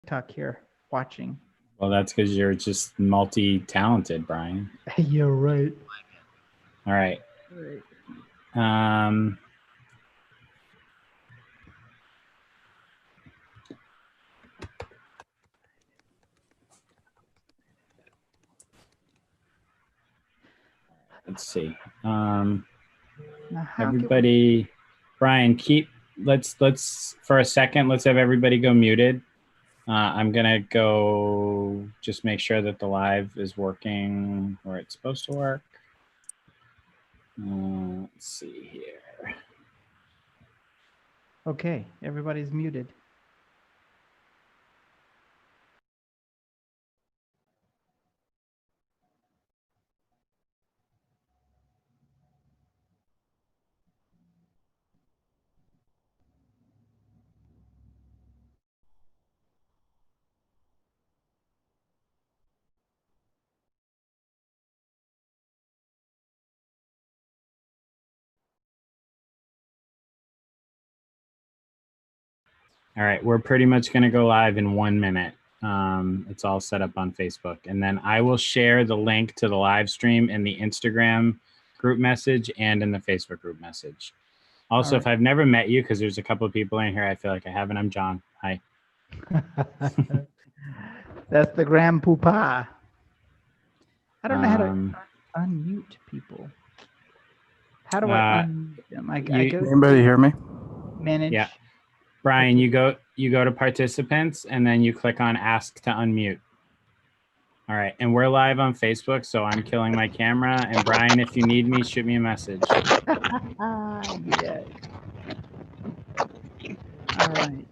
TikTok here watching. Well, that's because you're just multi-talented, Brian. You're right. All right. Um, let's see. Everybody, Brian, let's for a second, let's have everybody go muted. I'm gonna go just make sure that the live is working where it's supposed to work. Let's see here. Okay, everybody's muted. All right, we're pretty much going to go live in 1 minute. It's all set up on Facebook. And then I will share the link to the live stream in the Instagram group message and in the Facebook group message. Also, if I've never met you, because there's a couple of people in here I feel like I haven't, I'm John. Hi. That's the Grand Poopah. I don't know how to unmute people. How do I unmute them? Anybody hear me? Manage. Yeah. Brian, you go to participants and then you click on ask to unmute. All right, and we're live on Facebook, so I'm killing my camera. And Brian, if you need me, shoot me a message. Yeah. All right.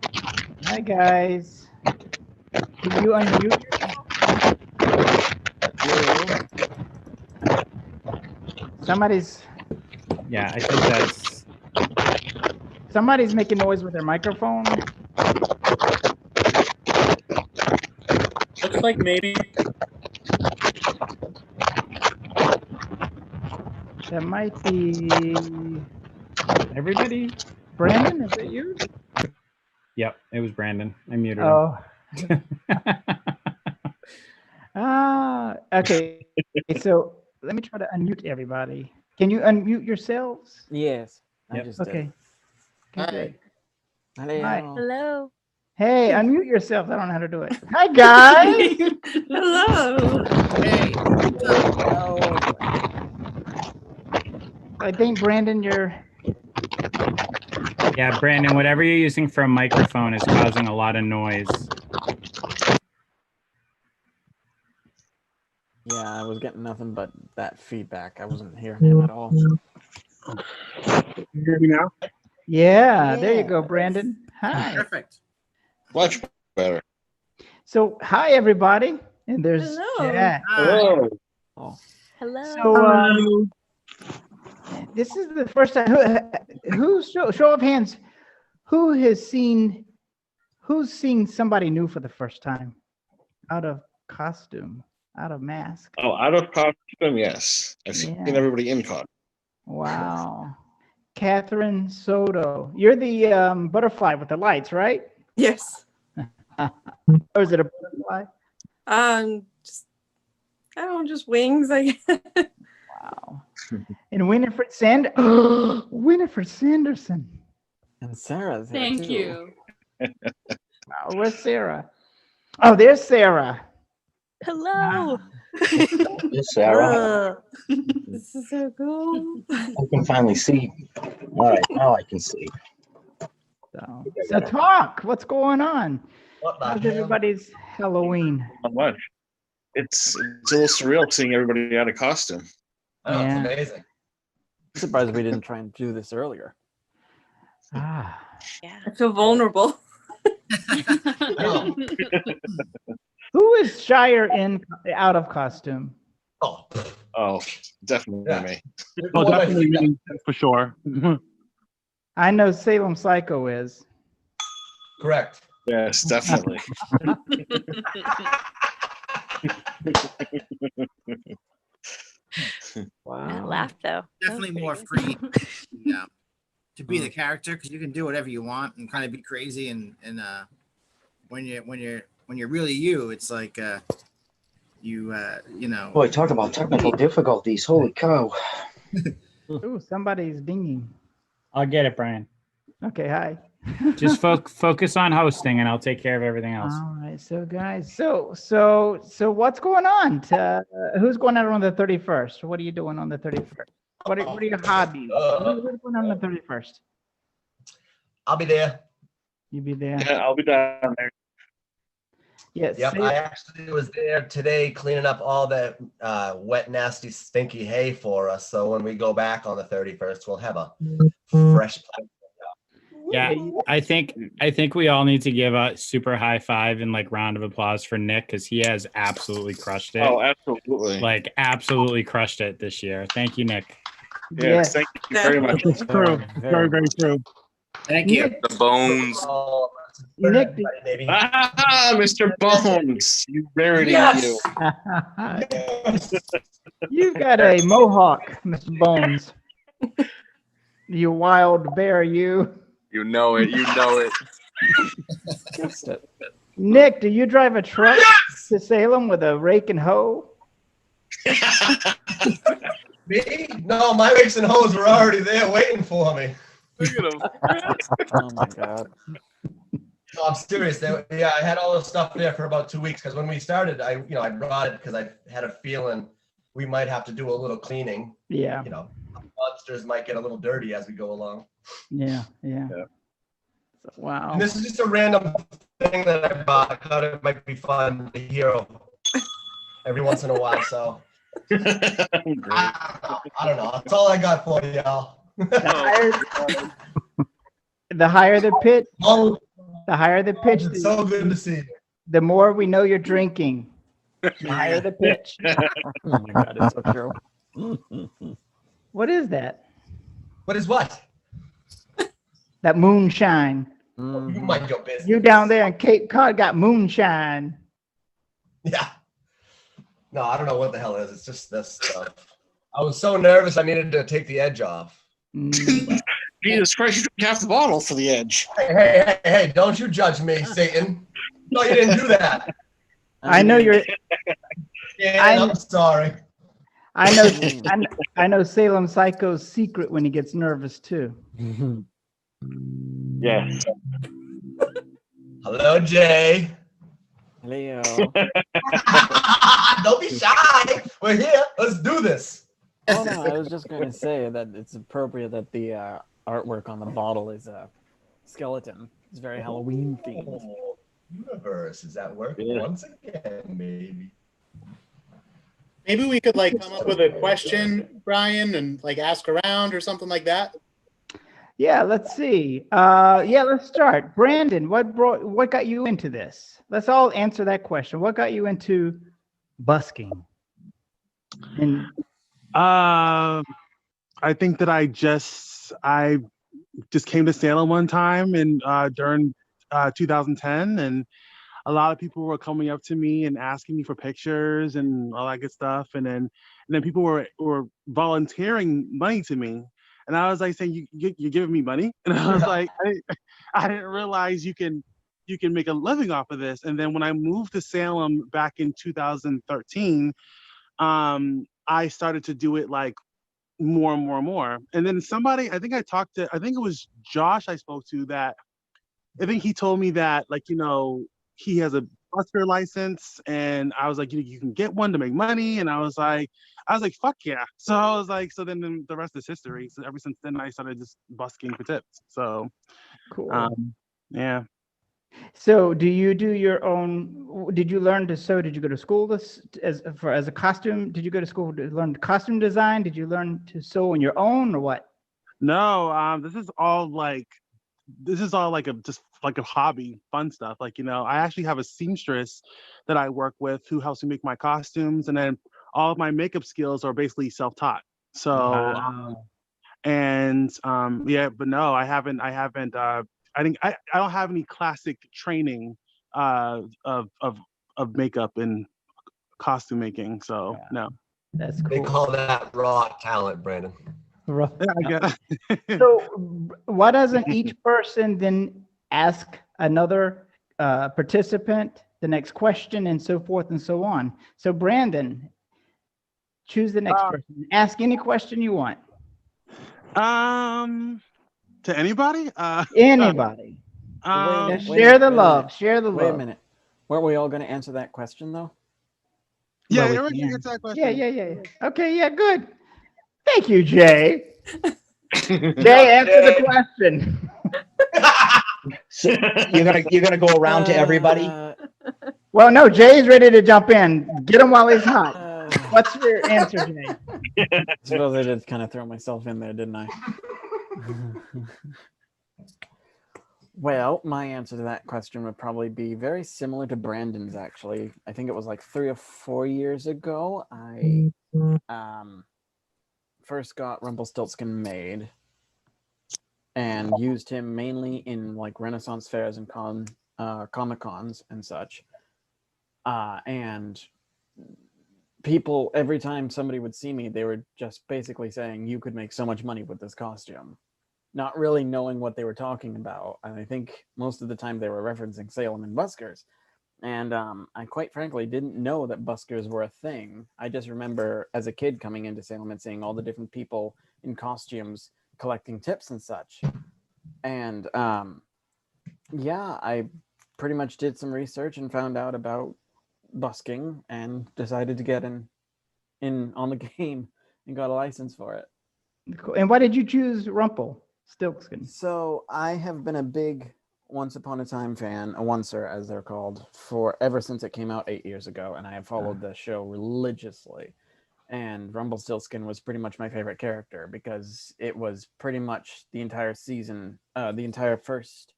Hi guys. Can you unmute yourself? Somebody's. Yeah, I think that's. Somebody's making noise with their microphone. Looks like maybe. That might be. Everybody? Brandon, is it you? Yep, it was Brandon. I muted him. Okay. So let me try to unmute everybody. Can you unmute yourselves? Yes. Yep. Okay. Hi. Hi. Hello. Hey, unmute yourself. I don't know how to do it. Hi, guys. Hello. Hey. I think, Brandon, you're... Yeah, Brandon, whatever you're using for a microphone is causing a lot of noise. Yeah, I was getting nothing but that feedback. I wasn't hearing him at all. Can you hear me now? Yeah, there you go, Brandon. Hi. Perfect. Much better. So, hi, everybody. And there's Jack. Hello. Oh. Hello. So, this is the first time. Show of hands. Who's seen somebody new for the first time? Out of costume, out of mask. Oh, out of costume, yes. I've seen everybody in costume. Wow. Catherine Soto. You're the butterfly with the lights, right? Yes. Or is it a butterfly? Just wings, I guess. Wow. And Winifred Winifred Sanderson. And Sarah's here Thank too. you. Wow, where's Sarah? Oh, there's Sarah. Hello. Yes, Sarah. This is so cool. I can finally see. All right, now I can see. So talk. What's going on? How's everybody's Halloween? Not much. It's a little surreal seeing everybody out of costume. Oh, it's amazing. I'm surprised we didn't try and do this earlier. Yeah. I feel vulnerable. Who is Shire out of costume? Oh, definitely me. Oh, definitely me, for sure. I know Salem Psycho is. Correct. Yes, definitely. Wow. I laughed though. Definitely more free. Yeah. To be the character, because you can do whatever you want and kind of be crazy and when you're when you're really you, it's like you know. Boy, talk about technical difficulties. Holy cow. Ooh, somebody's dinging. I'll get it, Brian. Okay, hi. Just focus on hosting, and I'll take care of everything else. All right, so guys, so what's going on? Who's going out on the 31st? What are you doing on the 31st? What are your hobbies? What's going on the 31st? I'll be there. You be there? Yeah, I'll be down there. Yes. Yep, I actually was there today cleaning up all that wet, nasty, stinky hay for us. So when we go back on the 31st, we'll have a fresh plant. Yeah, I think we all need to give a super high five and like round of applause for Nick because he has absolutely crushed it. Oh, absolutely. Like absolutely crushed it this year. Thank you, Nick. Yes, thank you very much. It's true. Very, very true. Thank you. Nick, The bones. Nick, Baby. Ah, Mr. Bones, you rarity Yes! you. you've got a mohawk, Mr. Bones. You wild bear, you. You know it. You know it. Nick, do you drive a truck to Salem with a rake and hoe? Me? No, my rakes and hoes were already there waiting for me. Look at him. Oh my god. No, I'm serious. Yeah, I had all this stuff there for about 2 weeks because when we started, I brought it because I had a feeling we might have to do a little cleaning. Yeah. Monsters might get a little dirty as we go along. Yeah. So, wow. And this is just a random thing that I bought. I thought it might be fun to hear every once in a while. So I don't know. That's all I got for y'all. The higher the pitch, the higher the pitch, It's so good to see you. the more we know you're drinking. The higher the pitch. Oh my god, it's so true. What is that? What is what? That moonshine. You mind your business. You down there in Cape Cod got moonshine. Yeah. No, I don't know what the hell it is. It's just this stuff. I was so nervous I needed to take the edge off. Jesus Christ, you took half the bottle for the edge. Hey, don't you judge me, Satan. No, you didn't do that. I know you're. Yeah, I'm sorry. I know Salem Psycho's secret when he gets nervous too. Yes. Hello, Jay. Leo. Don't be shy. We're here. Let's do this. Oh no, I was just going to say that it's appropriate that the artwork on the bottle is a skeleton. It's very Halloween themed. Oh, universe is at work once again, maybe. Maybe we could like come up with a question, Brian, and like ask around or something like that. Yeah, let's see. Let's start. Brandon, what got you into this? Let's all answer that question. What got you into busking? And I think that I just came to Salem one time and during 2010, and a lot of people were coming up to me and asking me for pictures and all that good stuff, and then people were volunteering money to me, and I was like saying, you're giving me money? And I was like, I didn't realize you can make a living off of this. And then when I moved to Salem back in 2013, I started to do it like more and more and more. And then somebody, I think it was Josh I spoke to, that I think he told me that, like, he has a busker license, and I was like, you can get one to make money. And I was like, fuck yeah. So I was like, so then the rest is history. So ever since then I started just busking for tips. So cool. Yeah. So do you do your own? Did you learn to sew? Did you go to school as a costume? Did you go to school to learn costume design? Did you learn to sew on your own or what? No, this is all like a hobby, fun stuff. Like, I actually have a seamstress that I work with who helps me make my costumes, and then all of my makeup skills are basically self-taught. So, wow. But no, I haven't. I think I don't have any classic training of makeup and costume making. So no. That's cool. They call that raw talent, Brandon. Yeah, I get it. So why doesn't each person then ask another participant the next question, and so forth and so on. So Brandon, choose the next person. Ask any question you want. To anybody? Anybody. Wait Share the a love. minute. Share the Wait a love. minute. Weren't we all going to answer that question though? Yeah, Well, we everybody can. gets that question. Yeah. Okay, yeah, good. Thank you, Jay. Jay, answer the question. So you're gonna go around to everybody. Well, no, Jay's ready to jump in. Get him while he's hot. What's your answer, Jay? I suppose I did kind of throw myself in there, didn't I? Well, my answer to that question would probably be very similar to Brandon's, actually. I think it was like 3 or 4 years ago. I first got Rumpelstiltskin made and used him mainly in like Renaissance fairs and Comic Cons and such. And people, every time somebody would see me, they were just basically saying, you could make so much money with this costume. Not really knowing what they were talking about. And I think most of the time they were referencing Salem and buskers. And I quite frankly didn't know that buskers were a thing. I just remember as a kid coming into Salem and seeing all the different people in costumes collecting tips and such. And yeah, I pretty much did some research and found out about busking and decided to get in on the game and got a license for it. Cool. And why did you choose Rumpelstiltskin? So I have been a big Once Upon a Time fan, a oncer as they're called, for ever since it came out 8 years ago, and I have followed the show religiously. And Rumpelstiltskin was pretty much my favorite character because it was pretty much the entire season, the entire first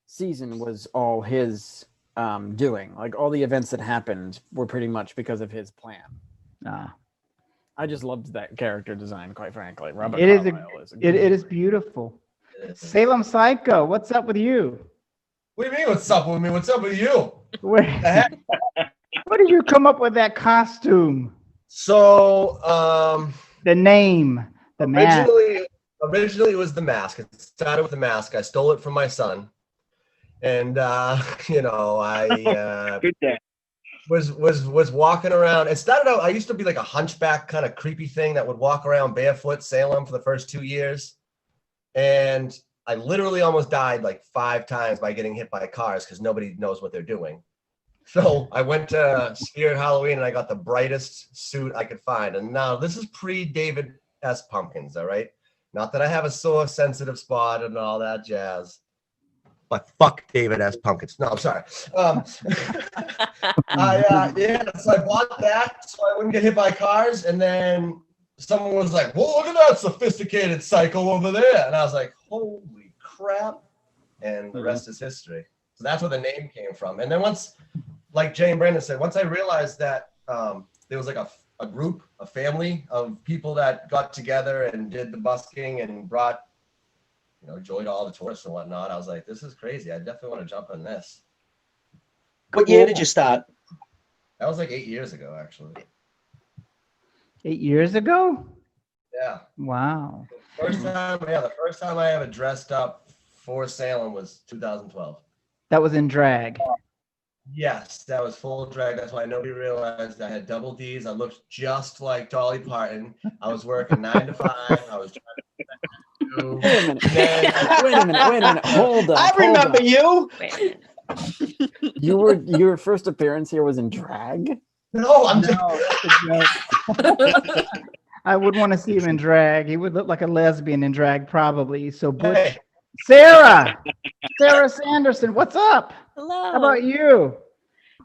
season was all his doing. Like all the events that happened were pretty much because of his plan. I just loved that character design, quite frankly. Robert Carlyle it is beautiful. Salem Psycho, what's up with you? What do you mean, what's up with me? What's up with you? Where did you come up with that costume? So, the name, the mask. Originally, it was the mask. It started with the mask. I stole it from my son, and you know, I was walking around. It started out. I used to be like a hunchback kind of creepy thing that would walk around barefoot Salem for the first 2 years, and I literally almost died like 5 times by getting hit by cars because nobody knows what they're doing. So I went to Spirit Halloween and I got the brightest suit I could find. And now this is pre-David S. Pumpkins, all right? Not that I have a sore sensitive spot and all that jazz, but fuck David S. Pumpkins. No, I'm sorry. So I bought that so I wouldn't get hit by cars. And then someone was like, "Well, look at that sophisticated psycho over there." And I was like, holy crap. And the rest is history. So that's where the name came from. And then once, like Jay and Brandon said, once I realized that there was like a group, a family of people that got together and did the busking and brought, you know, joy to all the tourists and whatnot, I was like, this is crazy. I definitely want to jump on this. What year did you start? That was like 8 years ago, actually. 8 years ago? Yeah. Wow. The first time I ever dressed up for Salem was 2012. That was in drag. Yes, that was full drag. That's why nobody realized I had double D's. I looked just like Dolly Parton. I was working 9 to 5. I was trying to Wait a minute. Hold on. I remember you. Your first appearance here was in drag? No, I'm just. I would want to see him in drag. He would look like a lesbian in drag, probably. So, Butch. Sarah Sanderson, what's up? Hello. How about you?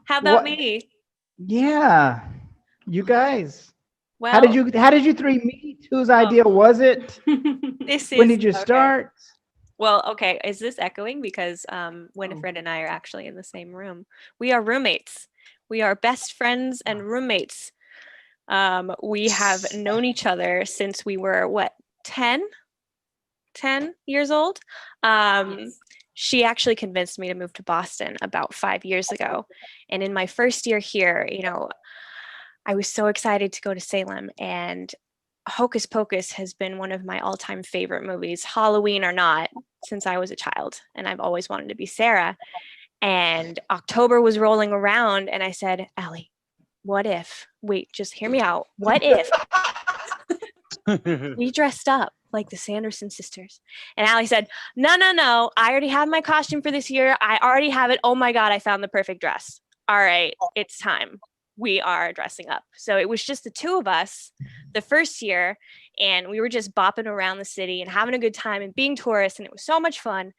How about me? Yeah, you guys. Well, how did you three meet? Whose idea was it? When did you start? Well, okay. Is this echoing? Because Winifred and I are actually in the same room. We are roommates. We are best friends and roommates. We have known each other since we were, what, 10 years old? Yes. She actually convinced me to move to Boston about 5 years ago. And in my first year here, you know, I was so excited to go to Salem, and Hocus Pocus has been one of my all-time favorite movies, Halloween or not, since I was a child. And I've always wanted to be Sarah. And October was rolling around, and I said, Allie, what if, wait, just hear me out. What if we dressed up like the Sanderson sisters? And Allie said, no, I already have my costume for this year. I already have it. Oh my God, I found the perfect dress. All right, it's time. We are dressing up. So it was just the two of us the first year, and we were just bopping around the city and having a good time and being tourists, and it was so much fun.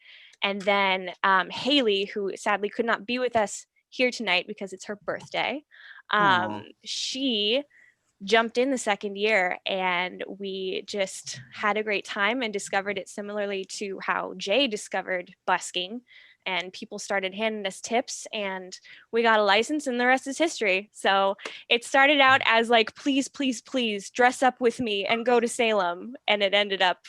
And then Haley, who sadly could not be with us here tonight because it's her birthday, she jumped in the second year, and we just had a great time and discovered it similarly to how Jay discovered busking. And people started handing us tips, and we got a license, and the rest is history. So it started out as like, please, please, please dress up with me and go to Salem. And it ended up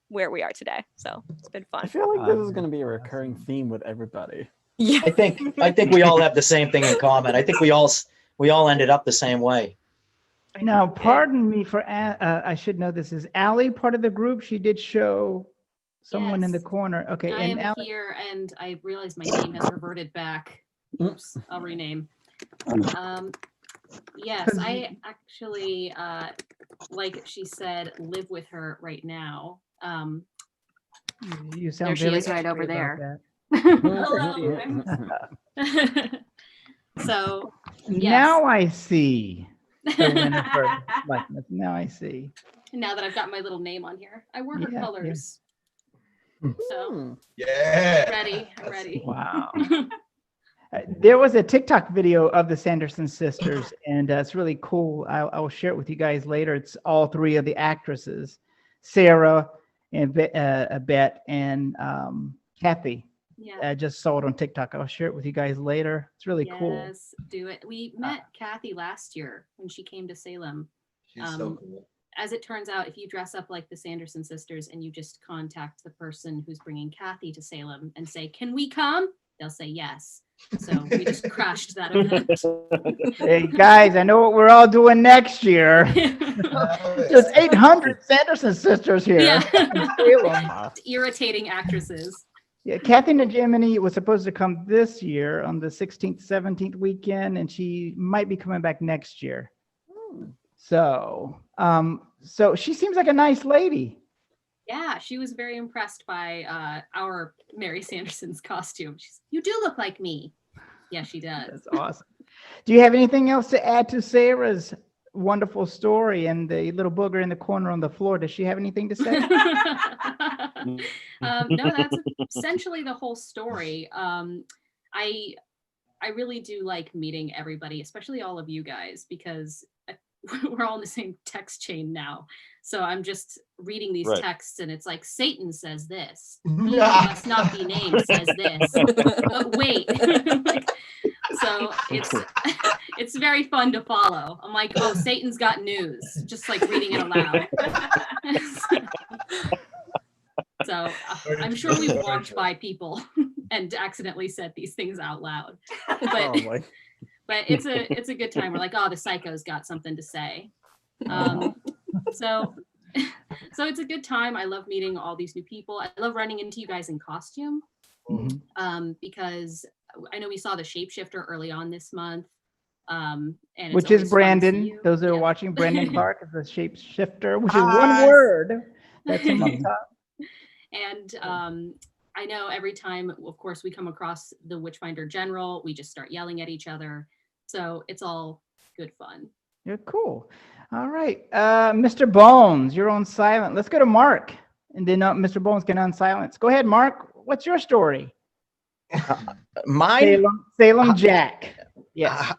where we are today. So it's been fun. I feel like this is going to be a recurring theme with everybody. Yeah. I think we all have the same thing in common. I think we all ended up the same way. Now, pardon me for, I should know this. Is Allie part of the group? She did show someone in the corner. Okay. I and am Allie, here, and I realize my name has reverted back. Oops, I'll rename. Yes, I actually, like she said, live with her right now. you sound there she very is right over angry there. about Hello. So, that. yes. Now I see the winner for likeness. Now I see. Now that I've got my little name on here, I wore her Yeah, colors. So, Yeah. I'm ready. Wow. There was a TikTok video of the Sanderson sisters, and it's really cool. I will share it with you guys later. It's all three of the actresses, Sarah and Bet and Kathy. Yeah. I just saw it on TikTok. I'll share it with you guys later. It's really cool. Yes, do it. We met Kathy last year when she came to Salem. She's so cool. As it turns out, if you dress up like the Sanderson sisters and you just contact the person who's bringing Kathy to Salem and say, "Can we come?" They'll say yes. So we just crashed that event. Hey guys, I know what we're all doing next year. There's 800 Sanderson sisters here. Yeah. Irritating actresses. Yeah, Kathy Najimini was supposed to come this year on the 16th, 17th weekend, and she might be coming back next year. So, so she seems like a nice lady. Yeah, she was very impressed by our Mary Sanderson's costume. You do look like me. Yeah, she does. That's awesome. Do you have anything else to add to Sarah's wonderful story and the little booger in the corner on the floor? Does she have anything to say? No, that's essentially the whole story. I really do like meeting everybody, especially all of you guys, because we're all in the same text chain now. So I'm just reading these texts, and it's like, Satan says this. He must not be named says this. But wait. So it's very fun to follow. I'm like, oh, Satan's got news, just like reading it aloud. So I'm sure we've walked by people and accidentally said these things out loud. But it's a good time. We're like, oh, the psycho's got something to say. So it's a good time. I love meeting all these new people. I love running into you guys in costume. Because I know we saw the shapeshifter early on this month. And which is Brandon. Those that are watching, Brandon Clark is the shapeshifter, which is one word. That's him up top. And I know every time, of course, we come across the Witchfinder General, we just start yelling at each other. So it's all good fun. You're cool. All right. Mr. Bones, you're on silent. Let's go to Mark. And then Mr. Bones can unsilence. Go ahead, Mark. What's your story? Mine? Salem Jack. Yes.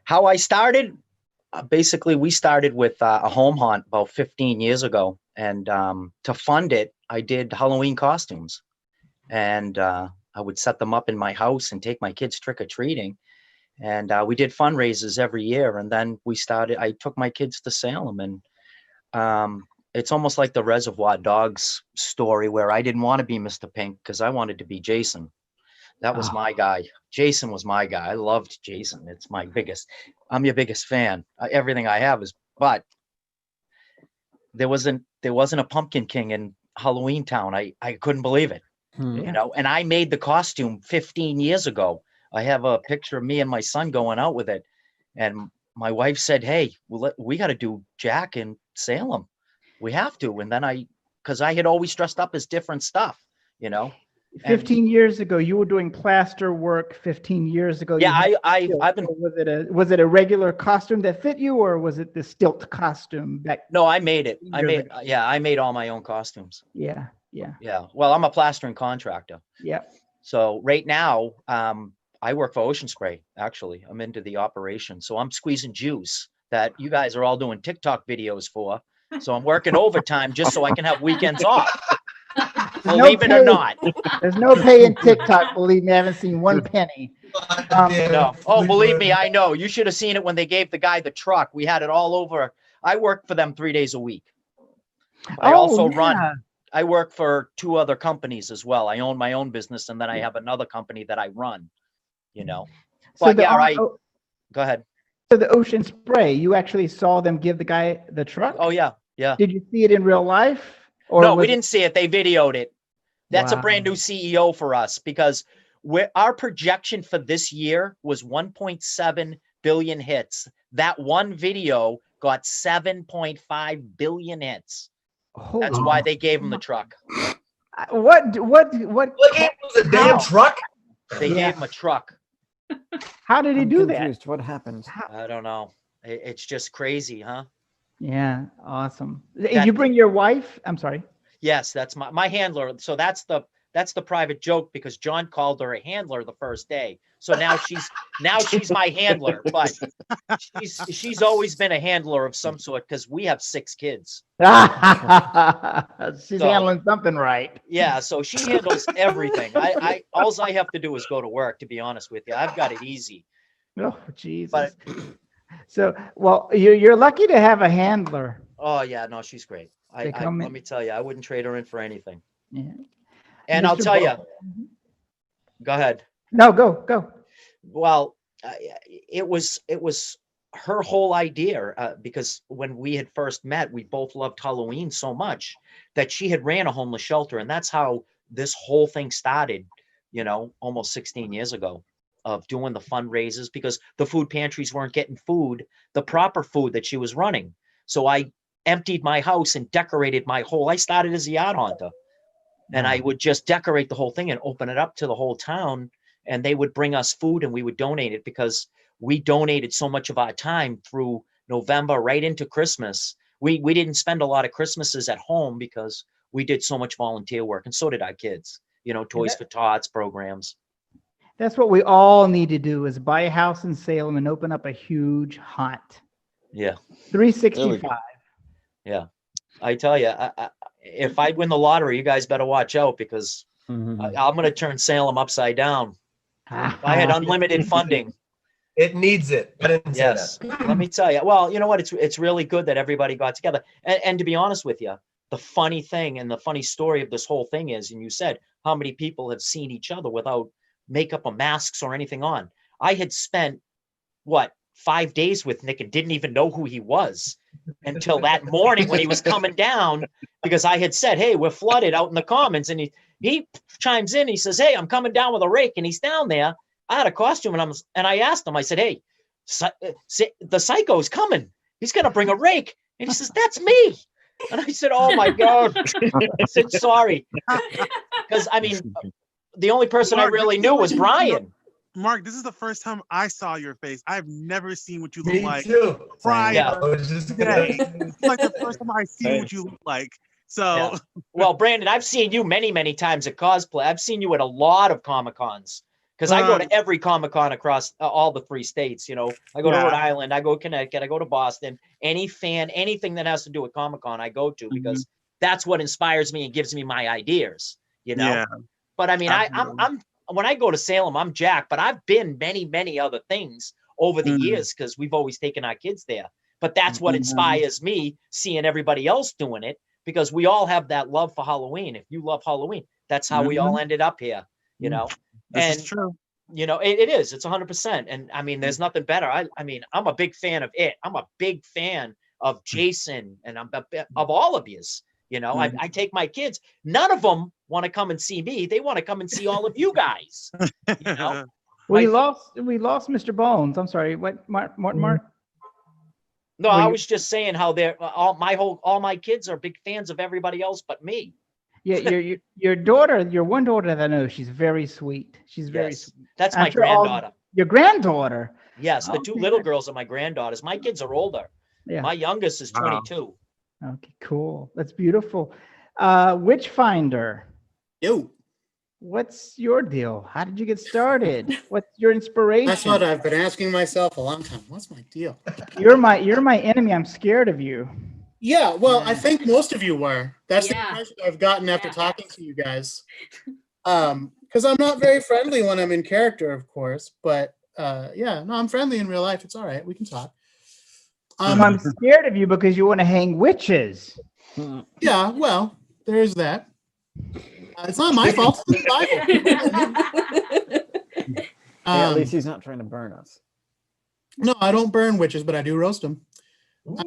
How I started? Basically, we started with a home haunt about 15 years ago. And to fund it, I did Halloween costumes. And I would set them up in my house and take my kids trick-or-treating. And we did fundraisers every year. And then I took my kids to Salem. And it's almost like the Reservoir Dogs story where I didn't want to be Mr. Pink because I wanted to be Jason. That was my guy. Jason was my guy. I loved Jason. It's I'm your biggest fan. Everything I have is, but there wasn't a Pumpkin King in Halloween Town. I couldn't believe it. You know, and I made the costume 15 years ago. I have a picture of me and my son going out with it. And my wife said, hey, we got to do Jack in Salem. We have to. And then because I had always dressed up as different stuff, you know. 15 years ago, you were doing plaster work. 15 years ago, Yeah, I've been. Was it a regular costume that fit you, or was it the stilt costume back? No, I made it. I made all my own costumes. Yeah. Well, I'm a plastering contractor. Yeah. So right now, I work for Ocean Spray. Actually, I'm into the operation. So I'm squeezing juice that you guys are all doing TikTok videos for. So I'm working overtime just so I can have weekends off. Believe it or not. There's no pay in TikTok. Believe me, I haven't seen one penny. No. Oh, believe me, I know. You should have seen it when they gave the guy the truck. We had it all over. I work for them 3 days a week. I also run. I work for 2 other companies as well. I own my own business, and then I have another company that I run. You know. But go ahead. So the Ocean Spray, you actually saw them give the guy the truck? Oh yeah. Did you see it in real life? Or no, we didn't see it. They videoed it. That's Wow. a brand new CEO for us because our projection for this year was 1.7 billion hits. That one video got 7.5 billion hits. That's why they gave him the truck. What gave him the damn truck? They gave him a truck. How did he do that? What happened? I don't know. It's just crazy, huh? Yeah, awesome. You bring your wife? I'm sorry. Yes, that's my handler. So that's the private joke because John called her a handler the first day. So now she's my handler, but she's always been a handler of some sort because we have 6 kids. She's handling something right. Yeah, so she handles everything. All I have to do is go to work, to be honest with you. I've got it easy. Oh, Jesus. So, well, you're lucky to have a handler. Oh yeah, no, she's great. Let me tell you, I wouldn't trade her in for anything. Yeah. And I'll tell you. Go ahead. No, go. Well, it was her whole idea because when we had first met, we both loved Halloween so much that she had ran a homeless shelter, and that's how this whole thing started. You know, almost 16 years ago, of doing the fundraisers because the food pantries weren't getting the proper food that she was running. So I emptied my house and decorated I started as a yard haunter, and I would just decorate the whole thing and open it up to the whole town, and they would bring us food and we would donate it because we donated so much of our time through November right into Christmas. We didn't spend a lot of Christmases at home because we did so much volunteer work, and so did our kids, you know, Toys for Tots programs. That's what we all need to do is buy a house in Salem and open up a huge haunt. Yeah. 365. Yeah. I tell you, if I win the lottery, you guys better watch out because I'm going to turn Salem upside down. If I had unlimited funding. It needs it. Yes. Let me tell you. Well, you know what? It's really good that everybody got together. And to be honest with you, the funny thing and the funny story of this whole thing is, and you said how many people have seen each other without makeup or masks or anything on. I had spent 5 days with Nick and didn't even know who he was until that morning when he was coming down because I had said, hey, we're flooded out in the commons. And he chimes in, he says, hey, I'm coming down with a rake. And he's down there. I had a costume and I asked him, I said, hey, the psycho's coming. He's going to bring a rake. And he says, that's me. And I said, oh my God. I said, sorry. Because I mean, the only person I really knew was Brian. Mark, this is the first time I saw your face. I've never seen what you look like. Too. Prior Yeah, I was just today. It's like the first time I've seen what you look like. So, yeah. Well, Brandon, I've seen you many, many times at cosplay. I've seen you at a lot of Comic-Cons because I go to every Comic-Con across all the 3 states. You know, I go to Rhode Island, I go to Connecticut, I go to Boston. Anything that has to do with Comic-Con, I go to because that's what inspires me and gives me my ideas. You know. Yeah. But I mean, I'm when I go to Salem, I'm Jack, but I've been many, many other things over the years because we've always taken our kids there. But that's what inspires me, seeing everybody else doing it, because we all have that love for Halloween. If you love Halloween, that's how we all ended up here, you know. This is true. You know, it is. It's 100%. And I mean, there's nothing better. I mean, I'm a big fan of it. I'm a big fan of Jason, and I'm of all of yous. You know, I take my kids. None of them want to come and see me. They want to come and see all of you guys. You know, We lost Mr. Bones. I'm sorry. What, Mark? no, I was just saying how they're all my kids are big fans of everybody else but me. Yeah, your daughter, your one daughter that I know, she's very sweet. She's very Yes, sweet. that's I'm my sure all- granddaughter. Your granddaughter. Yes, the two Okay. little girls are my granddaughters. My kids are older. Yeah. My youngest is 22. Okay, cool. That's beautiful. Witchfinder. Yo. What's your deal? How did you get started? What's your inspiration? That's what I've been asking myself a long time. What's my deal? You're my enemy. I'm scared of you. Yeah, well, I think most of you were. That's the Yeah. impression I've gotten after talking to you guys. Because I'm not very friendly when I'm in character, of course. But yeah, no, I'm friendly in real life. It's all right. We can talk. I'm scared of you because you want to hang witches. Yeah, well, there's that. It's not my fault. It's the Bible. At least he's not trying to burn us. No, I don't burn witches, but I do roast them. Got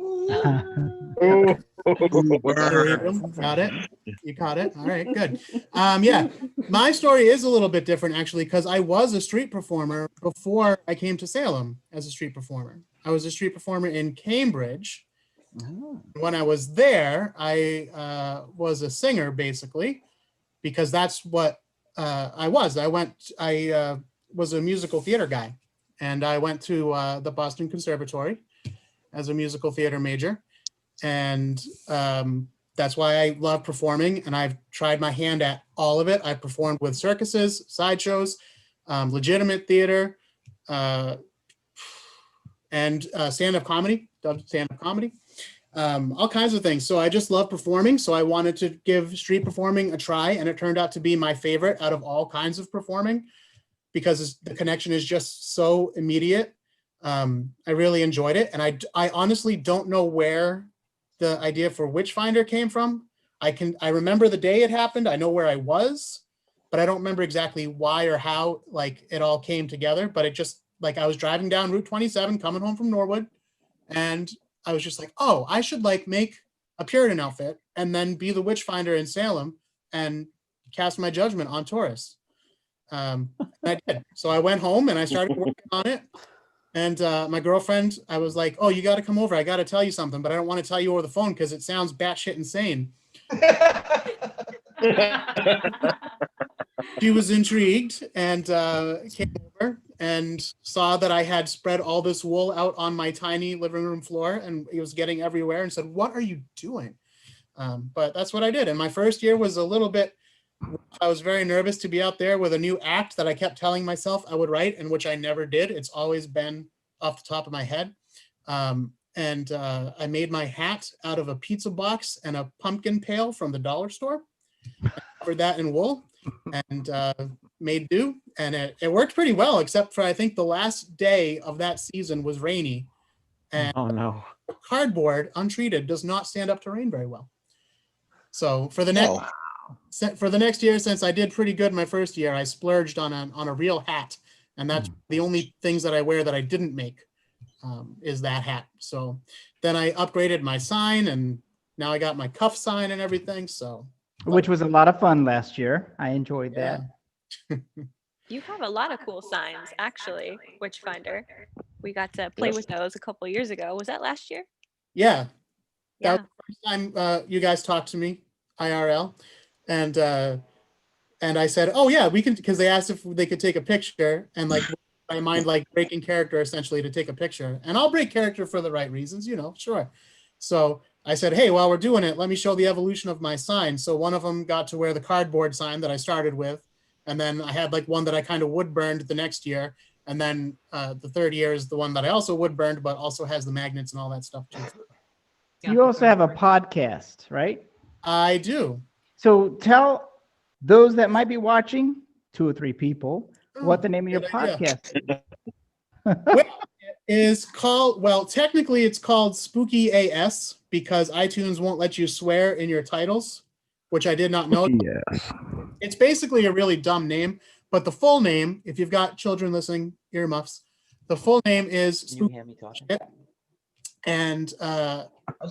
it. You caught it. All right, good. Yeah, my story is a little bit different actually because I was a street performer before I came to Salem as a street performer. I was a street performer in Cambridge. When I was there, I was a singer basically because that's what I was. I was a musical theater guy, and I went to the Boston Conservatory as a musical theater major. And that's why I love performing. And I've tried my hand at all of it. I've performed with circuses, sideshows, legitimate theater, and stand-up comedy, all kinds of things. So I just love performing. So I wanted to give street performing a try. And it turned out to be my favorite out of all kinds of performing because the connection is just so immediate. I really enjoyed it. And I honestly don't know where the idea for Witchfinder came from. I remember the day it happened. I know where I was, but I don't remember exactly why or how like it all came together. But it just like I was driving down Route 27 coming home from Norwood, and I was just like, oh, I should like make a Puritan outfit and then be the Witchfinder in Salem and cast my judgment on tourists. And I did. So I went home and I started working on it. And my girlfriend, I was like, oh, you got to come over. I got to tell you something, but I don't want to tell you over the phone because it sounds batshit insane. She was intrigued and came over and saw that I had spread all this wool out on my tiny living room floor and it was getting everywhere and said, what are you doing? But that's what I did. And my first year was a little bit, I was very nervous to be out there with a new act that I kept telling myself I would write and which I never did. It's always been off the top of my head. And I made my hat out of a pizza box and a pumpkin pail from the dollar store. I covered that in wool and made do. And it worked pretty well, except for I think the last day of that season was rainy. And oh no. Cardboard, untreated, does not stand up to rain very well. So for the next year, since I did pretty good my first year, I splurged on a real hat. And that's the only things that I wear that I didn't make is that hat. So then I upgraded my sign and now I got my cuff sign and everything. So which was a lot of fun last year. I enjoyed that. You have a lot of cool signs, actually, Witchfinder. We got to play with those a couple years ago. Was that last year? Yeah. That was the first time you guys talked to me, IRL. And I said, oh yeah, we can, because they asked if they could take a picture and like, I mind like breaking character essentially to take a picture. And I'll break character for the right reasons, you know, sure. So I said, hey, while we're doing it, let me show the evolution of my sign. So one of them got to wear the cardboard sign that I started with. And then I had like one that I kind of wood burned the next year. And then the third year is the one that I also wood burned, but also has the magnets and all that stuff too. You also have a podcast, right? I do. So tell those that might be watching, 2 or 3 people, what the name of your podcast is. Well, it is called, well, technically it's called Spooky AS because iTunes won't let you swear in your titles, which I did not know. Yes. It's basically a really dumb name, but the full name, if you've got children listening, earmuffs, the full name is Spooky. And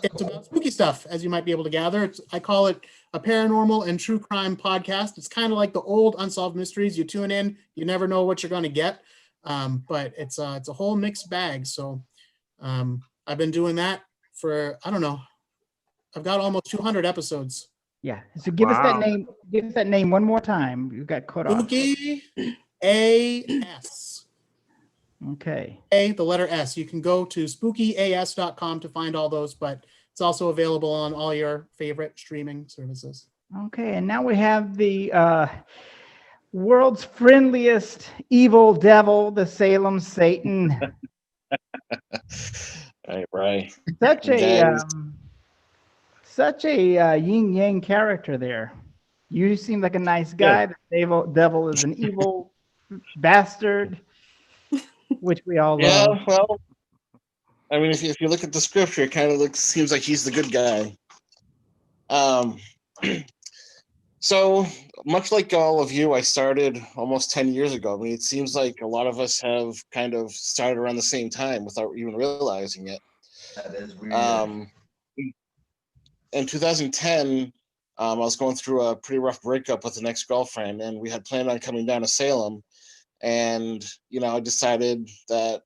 it's about spooky stuff, as you might be able to gather. I call it a paranormal and true crime podcast. It's kind of like the old Unsolved Mysteries. You tune in, you never know what you're going to get, but it's a whole mixed bag. So I've been doing that for, I don't know, I've got almost 200 episodes. Yeah. So give us that name. Give us that name one more time. You got cut off. Spooky AS. Okay. The letter S. You can go to spookyas.com to find all those, but it's also available on all your favorite streaming services. Okay. And now we have the world's friendliest evil devil, the Salem Satan. Right. Such a yin yang character there. You seem like a nice guy. Yeah. The devil is an evil bastard, which we all Yeah, love. well, I mean, if you look at the scripture, it kind of seems like he's the good guy. So much like all of you, I started almost 10 years ago. I mean, it seems like a lot of us have kind of started around the same time without even realizing it. That is weird. In 2010, I was going through a pretty rough breakup with an ex-girlfriend, and we had planned on coming down to Salem. And, I decided that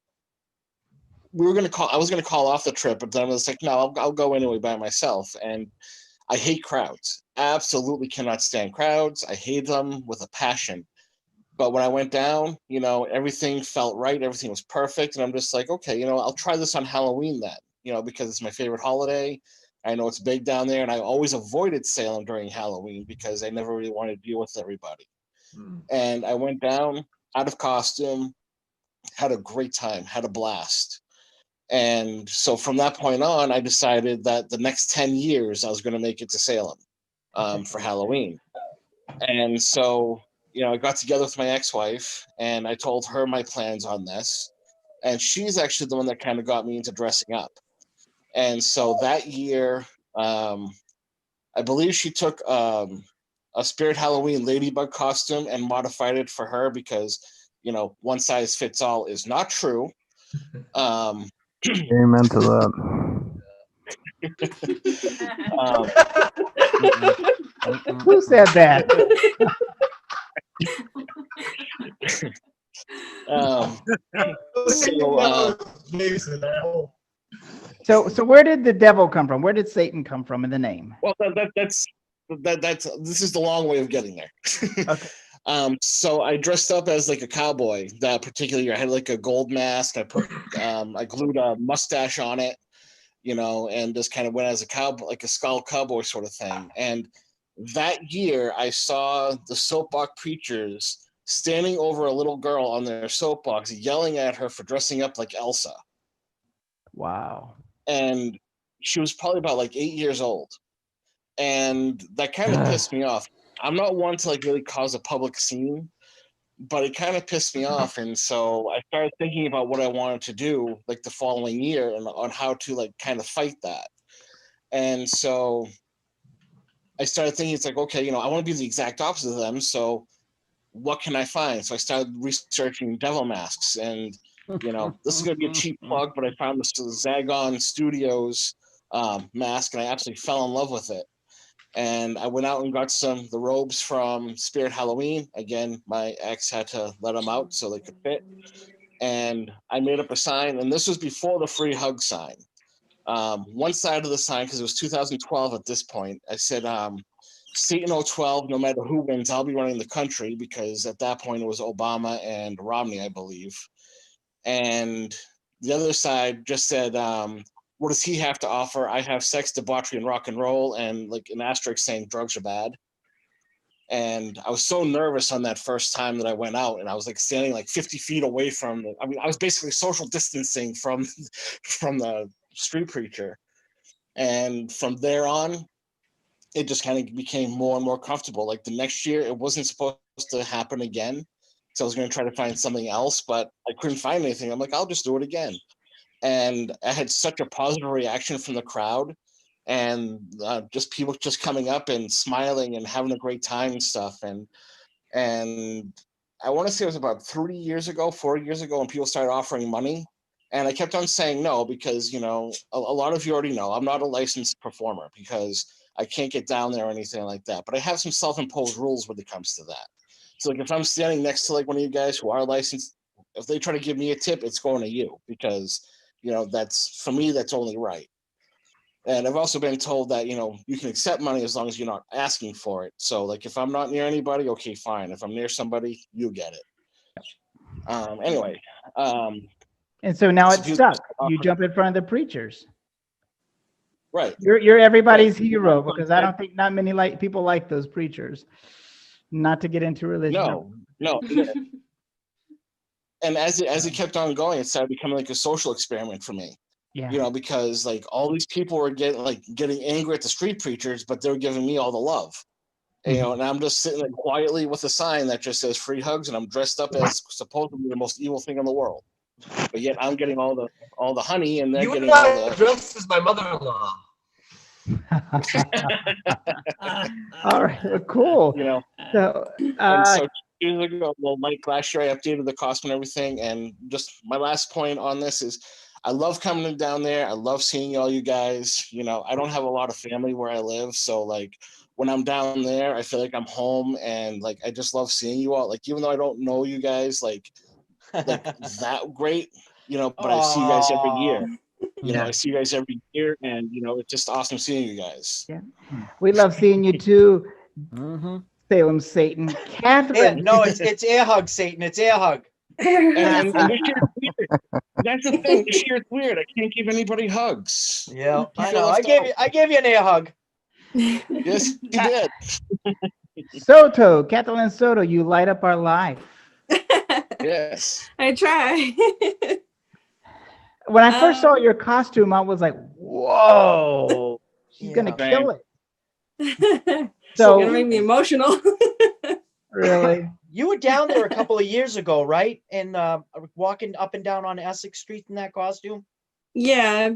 I was going to call off the trip, but then I was like, no, I'll go anyway by myself. And I hate crowds. Absolutely cannot stand crowds. I hate them with a passion. But when I went down, everything felt right. Everything was perfect. And I'm just like, okay, I'll try this on Halloween then, because it's my favorite holiday. I know it's big down there, and I always avoided Salem during Halloween because I never really wanted to deal with everybody. And I went down out of costume, had a great time, had a blast. And so from that point on, I decided that the next 10 years I was going to make it to Salem for Halloween. And so, I got together with my ex-wife, and I told her my plans on this. And she's actually the one that kind of got me into dressing up. And so that year, I believe she took a Spirit Halloween ladybug costume and modified it for her because, one size fits all is not true. Amen to that. Who said that? So where did the devil come from? Where did Satan come from in the name? Well, that's this is the long way of getting there. Okay. So I dressed up as like a cowboy that particular year. I had like a gold mask. I glued a mustache on it, and just kind of went as a cowboy, like a skull cowboy sort of thing. And that year I saw the soapbox preachers standing over a little girl on their soapbox, yelling at her for dressing up like Elsa. Wow. And she was probably about like 8 years old. And that kind of pissed me off. I'm not one to like really cause a public scene, but it kind of pissed me off. And so I started thinking about what I wanted to do like the following year and on how to like kind of fight that. And so I started thinking, it's like, okay, I want to be the exact opposite of them. So what can I find? So I started researching devil masks, and this is going to be a cheap plug, but I found this Zagon Studios mask, and I absolutely fell in love with it. And I went out and got the robes from Spirit Halloween. Again, my ex had to let them out so they could fit. And I made up a sign, and this was before the free hug sign. One side of the sign, because it was 2012 at this point, I said, Satan 012, no matter who wins, I'll be running the country, because at that point it was Obama and Romney, I believe. And the other side just said, what does he have to offer? I have sex, debauchery, and rock and roll, and like an asterisk saying drugs are bad. And I was so nervous on that first time that I went out, and I was like standing like 50 feet away from I was basically social distancing from the street preacher. And from there on, it just kind of became more and more comfortable. Like the next year, it wasn't supposed to happen again. So I was going to try to find something else, but I couldn't find anything. I'm like, I'll just do it again. And I had such a positive reaction from the crowd, and just people just coming up and smiling and having a great time and stuff. And I want to say it was about 4 years ago, when people started offering money. And I kept on saying no because, a lot of you already know I'm not a licensed performer because I can't get down there or anything like that. But I have some self-imposed rules when it comes to that. So like if I'm standing next to like one of you guys who are licensed, if they try to give me a tip, it's going to you because, that's for me, that's only right. And I've also been told that, you can accept money as long as you're not asking for it. So like if I'm not near anybody, okay, fine. If I'm near somebody, you get it. Anyway. And so now So it's you- stuck. You jump in front of the preachers. Right. You're everybody's Right. hero because I don't think not many people like those preachers. Not to get into religion. No. And as it kept on going, it started becoming like a social experiment for me. Yeah. Because like all these people were getting angry at the street preachers, but they were giving me all the love. And, and I'm just sitting there quietly with a sign that just says free hugs, and I'm dressed up as supposedly the most evil thing in the world. But yet I'm getting all the honey, and they're getting all the dressed as my mother-in-law. All right, well, cool. So, and so 2 years ago, like last year, I updated the costume and everything. And just my last point on this is, I love coming down there. I love seeing all you guys. I don't have a lot of family where I live, so like when I'm down there, I feel like I'm home, and like I just love seeing you all. Like even though I don't know you guys like that great, but I see you guys every year. I see you guys every year, and it's just awesome seeing you guys. Yeah, we love seeing you too. Salem Satan, Catherine. No, it's air hug, Satan. It's air hug. And this year it's weird. That's the thing. This year it's weird. I can't give anybody hugs. Yeah, I know. I gave you an air hug. Yes, you did. Soto, Kathleen Soto, you light up our life. Yes. I try. When I first saw your costume, I was like, whoa, she's gonna kill it. So gonna make me emotional. Really? You were down there a couple of years ago, right? And walking up and down on Essex Street in that costume. Yeah,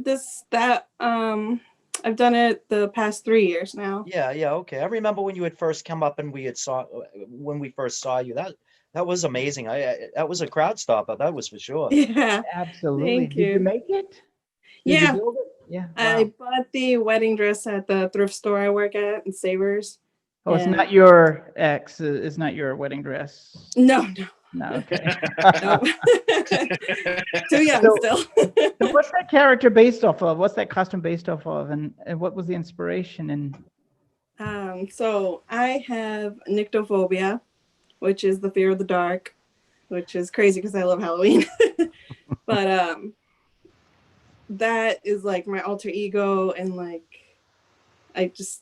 I've done it the past 3 years now. Yeah, okay. I remember when you had first come up and when we first saw you. That was amazing. That was a crowd stopper. That was for sure. Yeah, absolutely. Thank Did you make it? Did you build it? Yeah. I bought the wedding dress at the thrift store I work at in Savers. Oh, it's not your ex. It's not your wedding dress. No. Okay. Too young still. So what's that character based off of? What's that costume based off of? And what was the inspiration? And so I have nyctophobia, which is the fear of the dark, which is crazy because I love Halloween. But that is like my alter ego, and like I just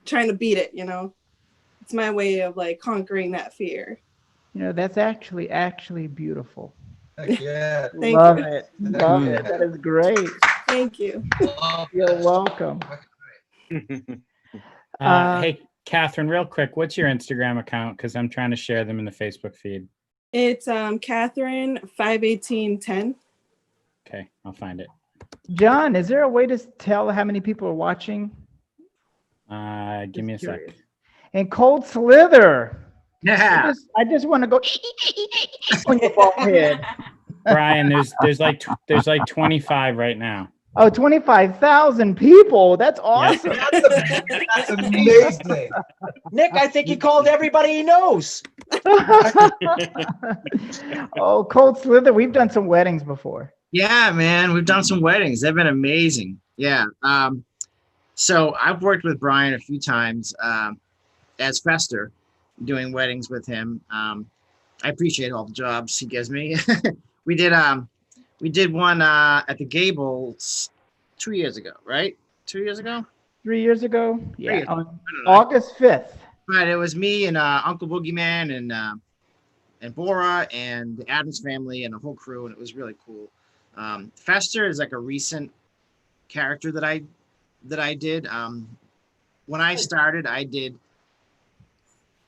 trying to beat it. It's my way of like conquering that fear. That's actually beautiful. Heck yeah. Love it. Love it. That is great. Thank you. You're welcome. Hey, Catherine, real quick, what's your Instagram account? Because I'm trying to share them in the Facebook feed. It's Catherine 51810. Okay, I'll find it. John, is there a way to tell how many people are watching? Give me a sec. And Cold Slither. Yeah. I just want to go on your bald head. Brian, there's like 25 right now. Oh, 25,000 people. That's awesome. Yeah. That's amazing. Nick, I think he called everybody he knows. Oh, Cold Slither. We've done some weddings before. Yeah, man. We've done some weddings. They've been amazing. Yeah. So I've worked with Brian a few times as Fester, doing weddings with him. I appreciate all the jobs he gives me. We did one at the Gables 2 years ago, right? 2 years ago? 3 years ago? Yeah, on August 5th. Right, it was me and Uncle Boogeyman and Bora and the Adams family and the whole crew, and it was really cool. Fester is like a recent character that I did. When I started, I did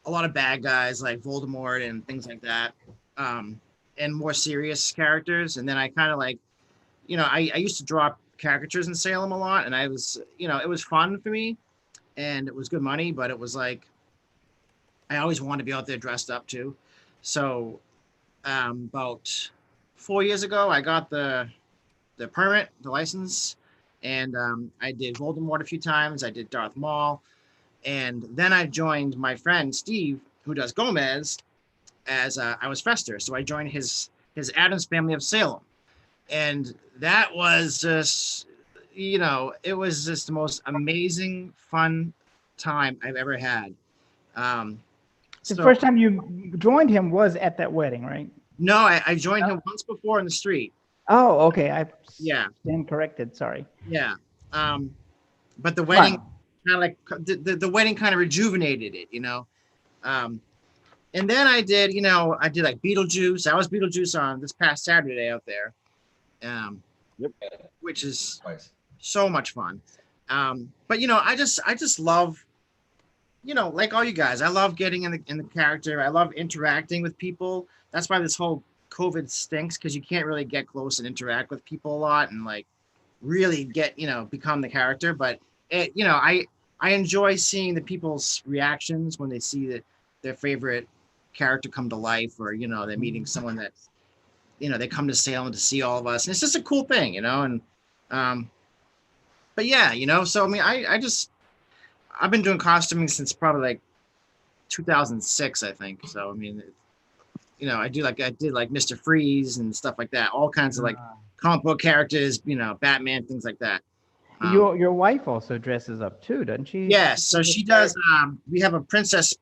a lot of bad guys like Voldemort and things like that, and more serious characters. And then I kind of like, I used to draw caricatures in Salem a lot, and I was, it was fun for me, and it was good money, but it was like, I always wanted to be out there dressed up too. So about 4 years ago, I got the permit, the license, and I did Voldemort a few times. I did Darth Maul, and then I joined my friend Steve, who does Gomez, as I was Fester. So I joined his Adams Family of Salem, and that was just, you know, it was just the most amazing, fun time I've ever had. The first time you joined him was at that wedding, right? No, I joined him once before in the street. Oh, okay. I stand corrected. Sorry. Yeah. But the wedding kind of like the wedding kind of rejuvenated it, you know. And then I did like Beetlejuice. I was Beetlejuice on this past Saturday out there. Which is so much fun. But you know, I just love, you know, like all you guys, I love getting in the character. I love interacting with people. That's why this whole COVID stinks, because you can't really get close and interact with people a lot and like really get, you know, become the character. But it, you know, I enjoy seeing the people's reactions when they see their favorite character come to life, or, you know, they're meeting someone that, you know, they come to Salem to see all of us. And it's just a cool thing, you know. And but yeah, you know, so I mean, I've been doing costuming since probably like 2006, I think. So I mean, you know, I did like Mr. Freeze and stuff like that, all kinds of like comic book characters, you know, Batman, things like that. Your wife also dresses up too, doesn't she? Yes, so she does. We have a princess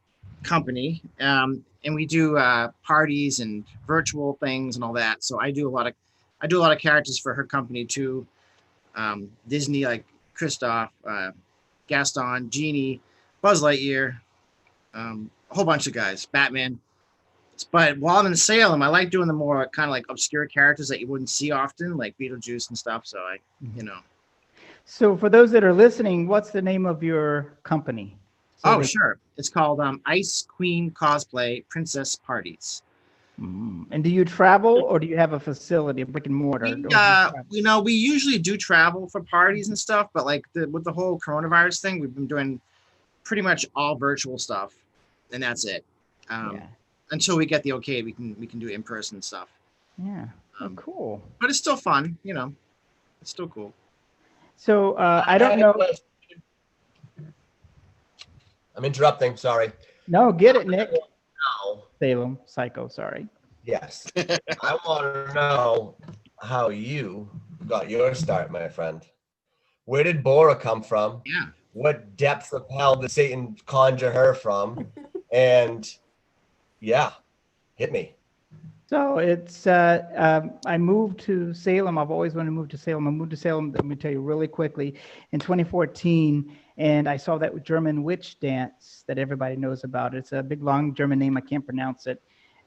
company, and we do parties and virtual things and all that. So I do a lot of characters for her company too. Disney, like Kristoff, Gaston, Genie, Buzz Lightyear, a whole bunch of guys, Batman. But while I'm in Salem, I like doing the more kind of like obscure characters that you wouldn't see often, like Beetlejuice and stuff. So you know. So for those that are listening, what's the name of your company? Sure. It's called Ice Queen Cosplay Princess Parties. And do you travel, or do you have a facility, a brick and mortar? You know, we usually do travel for parties and stuff, but like with the whole coronavirus thing, we've been doing pretty much all virtual stuff, and that's it. Until we get the okay, we can do in-person stuff. Yeah. Cool. But it's still fun, you know. It's still cool. So I don't know. I'm interrupting. Sorry. No, get it, Nick. No. Salem Psycho. Sorry. Yes. I want to know how you got your start, my friend. Where did Bora come from? Yeah. What depth of hell did Satan conjure her from? And yeah, hit me. So it's I moved to Salem. I've always wanted to move to Salem. I moved to Salem, let me tell you really quickly, in 2014, and I saw that German witch dance that everybody knows about. It's a big long German name. I can't pronounce it.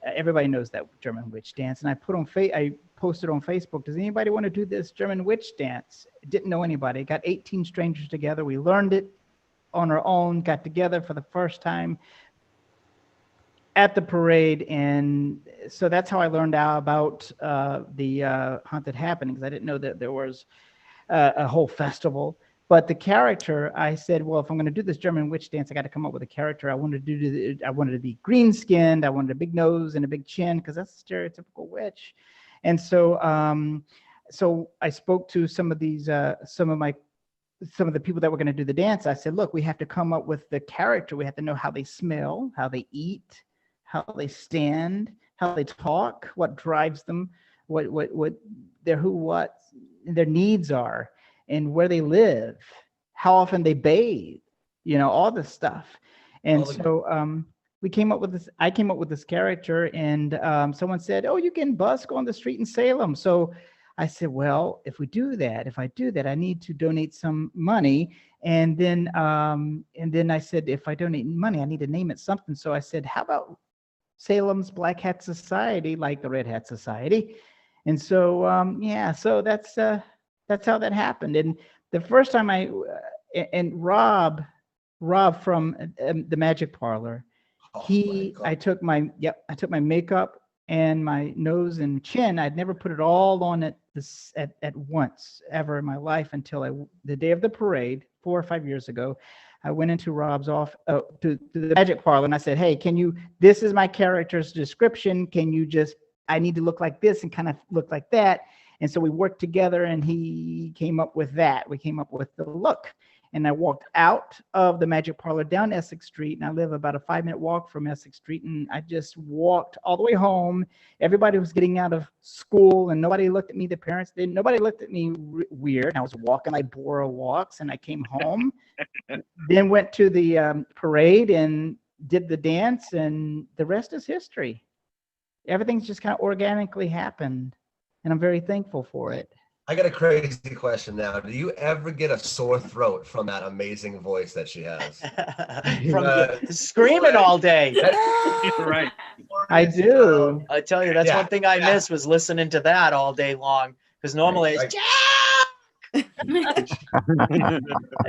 Everybody knows that German witch dance. And I posted on Facebook, does anybody want to do this German witch dance? Didn't know anybody. Got 18 strangers together. We learned it on our own, got together for the first time at the parade. And so that's how I learned out about the haunted happenings. I didn't know that there was a whole festival. But the character, I said, well, if I'm going to do this German witch dance, I got to come up with a character. I wanted to be green skinned. I wanted a big nose and a big chin, because that's a stereotypical witch. And so, so I spoke to some of the people that were going to do the dance. I said, look, we have to come up with the character. We have to know how they smell, how they eat, how they stand, how they talk, what drives them, what their needs are, and where they live, how often they bathe, you know, all this stuff. And so we came up with this. I came up with this character, and someone said, "Oh, you can busk on the street in Salem." So I said, "Well, if I do that, I need to donate some money." And then I said, "If I donate money, I need to name it something." So I said, "How about Salem's Black Hat Society, like the Red Hat Society?" And so so that's how that happened. And the first time and Rob from the Magic Parlor, I took my makeup and my nose and chin. I'd never put it all on at once ever in my life until the day of the parade 4 or 5 years ago. I went into Rob's office to the Magic Parlor, and I said, "Hey, this is my character's description. Can you just I need to look like this and kind of look like that. And so we worked together and he came up with that. We came up with the look. And I walked out of the Magic Parlor down Essex Street, and I live about a 5-minute walk from Essex Street. And I just walked all the way home. Everybody was getting out of school, and nobody looked at me. The parents didn't. Nobody looked at me weird. I was walking like Bora walks, and I came home. Then went to the parade and did the dance, and the rest is history. Everything's just kind of organically happened, and I'm very thankful for it. I got a crazy question now. Do you ever get a sore throat from that amazing voice that she has? From screaming all day. Right. I do. I tell you, that's one thing I miss was listening to that all day long. Because normally it's I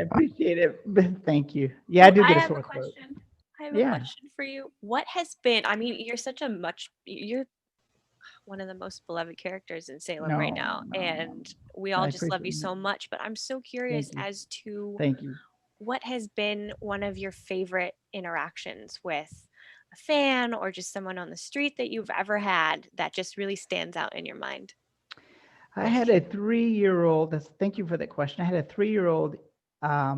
appreciate it. Thank you. Yeah, I do get a sore throat. I have a question for you. What has been, I mean, you're one of the most beloved characters in Salem right now. And we all just love you so much, but I'm so curious as to what has been one of your favorite interactions with a fan or just someone on the street that you've ever had that just really stands out in your mind? I had a 3-year-old. Thank you for that question. I had a 3-year-old. I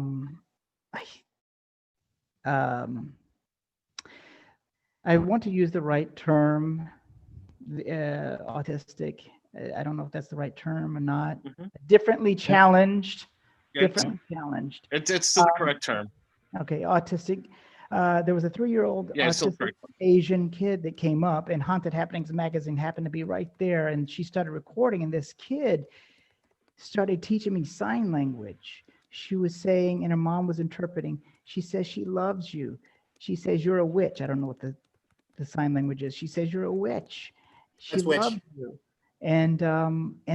want to use the right term. Autistic. I don't know if that's the right term or not. Differently challenged. Differently challenged. It's still the correct term. Okay, autistic. There was a 3-year-old autistic Asian kid that came up, and Haunted Happenings magazine happened to be right there, and she started recording, and this kid started teaching me sign language. She was saying, and her mom was interpreting, she says she loves you. She says you're a witch. I don't know what the sign language is. She says you're a witch. She loves you. And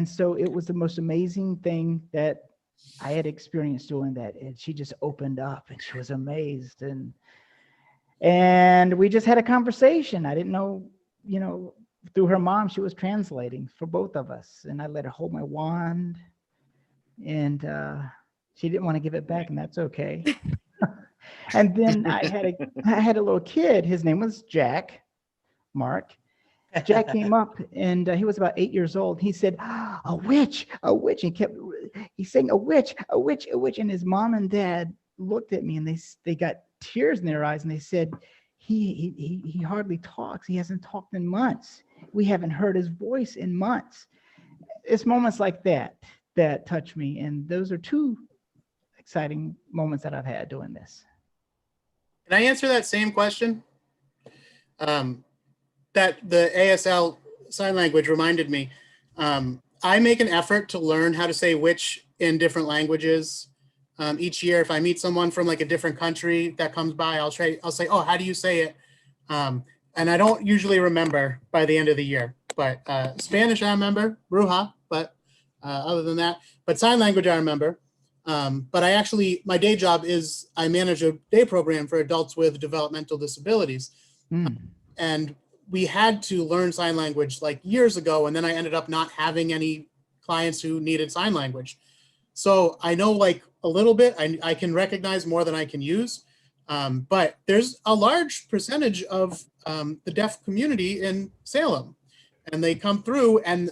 so it was the most amazing thing that I had experienced doing that. And she just opened up and she was amazed. And we just had a conversation. I didn't know, through her mom, she was translating for both of us. And I let her hold my wand. And she didn't want to give it back, and that's okay. And then I had a little kid. His name was Mark. Jack came up, and he was about 8 years old. He said, a witch. He's saying a witch. And his mom and dad looked at me, and they got tears in their eyes, and they said, he hardly talks. He hasn't talked in months. We haven't heard his voice in months. It's moments like that touch me, and those are 2 exciting moments that I've had doing this. Can I answer that same question? That the ASL sign language reminded me. I make an effort to learn how to say witch in different languages. Each year, if I meet someone from like a different country that comes by, I'll say, oh, how do you say it? And I don't usually remember by the end of the year, but Spanish I remember, bruja, but other than that, but sign language I remember. But my day job is I manage a day program for adults with developmental disabilities. And we had to learn sign language like years ago. And then I ended up not having any clients who needed sign language. So I know like a little bit, I can recognize more than I can use. But there's a large percentage of the deaf community in Salem. And they come through and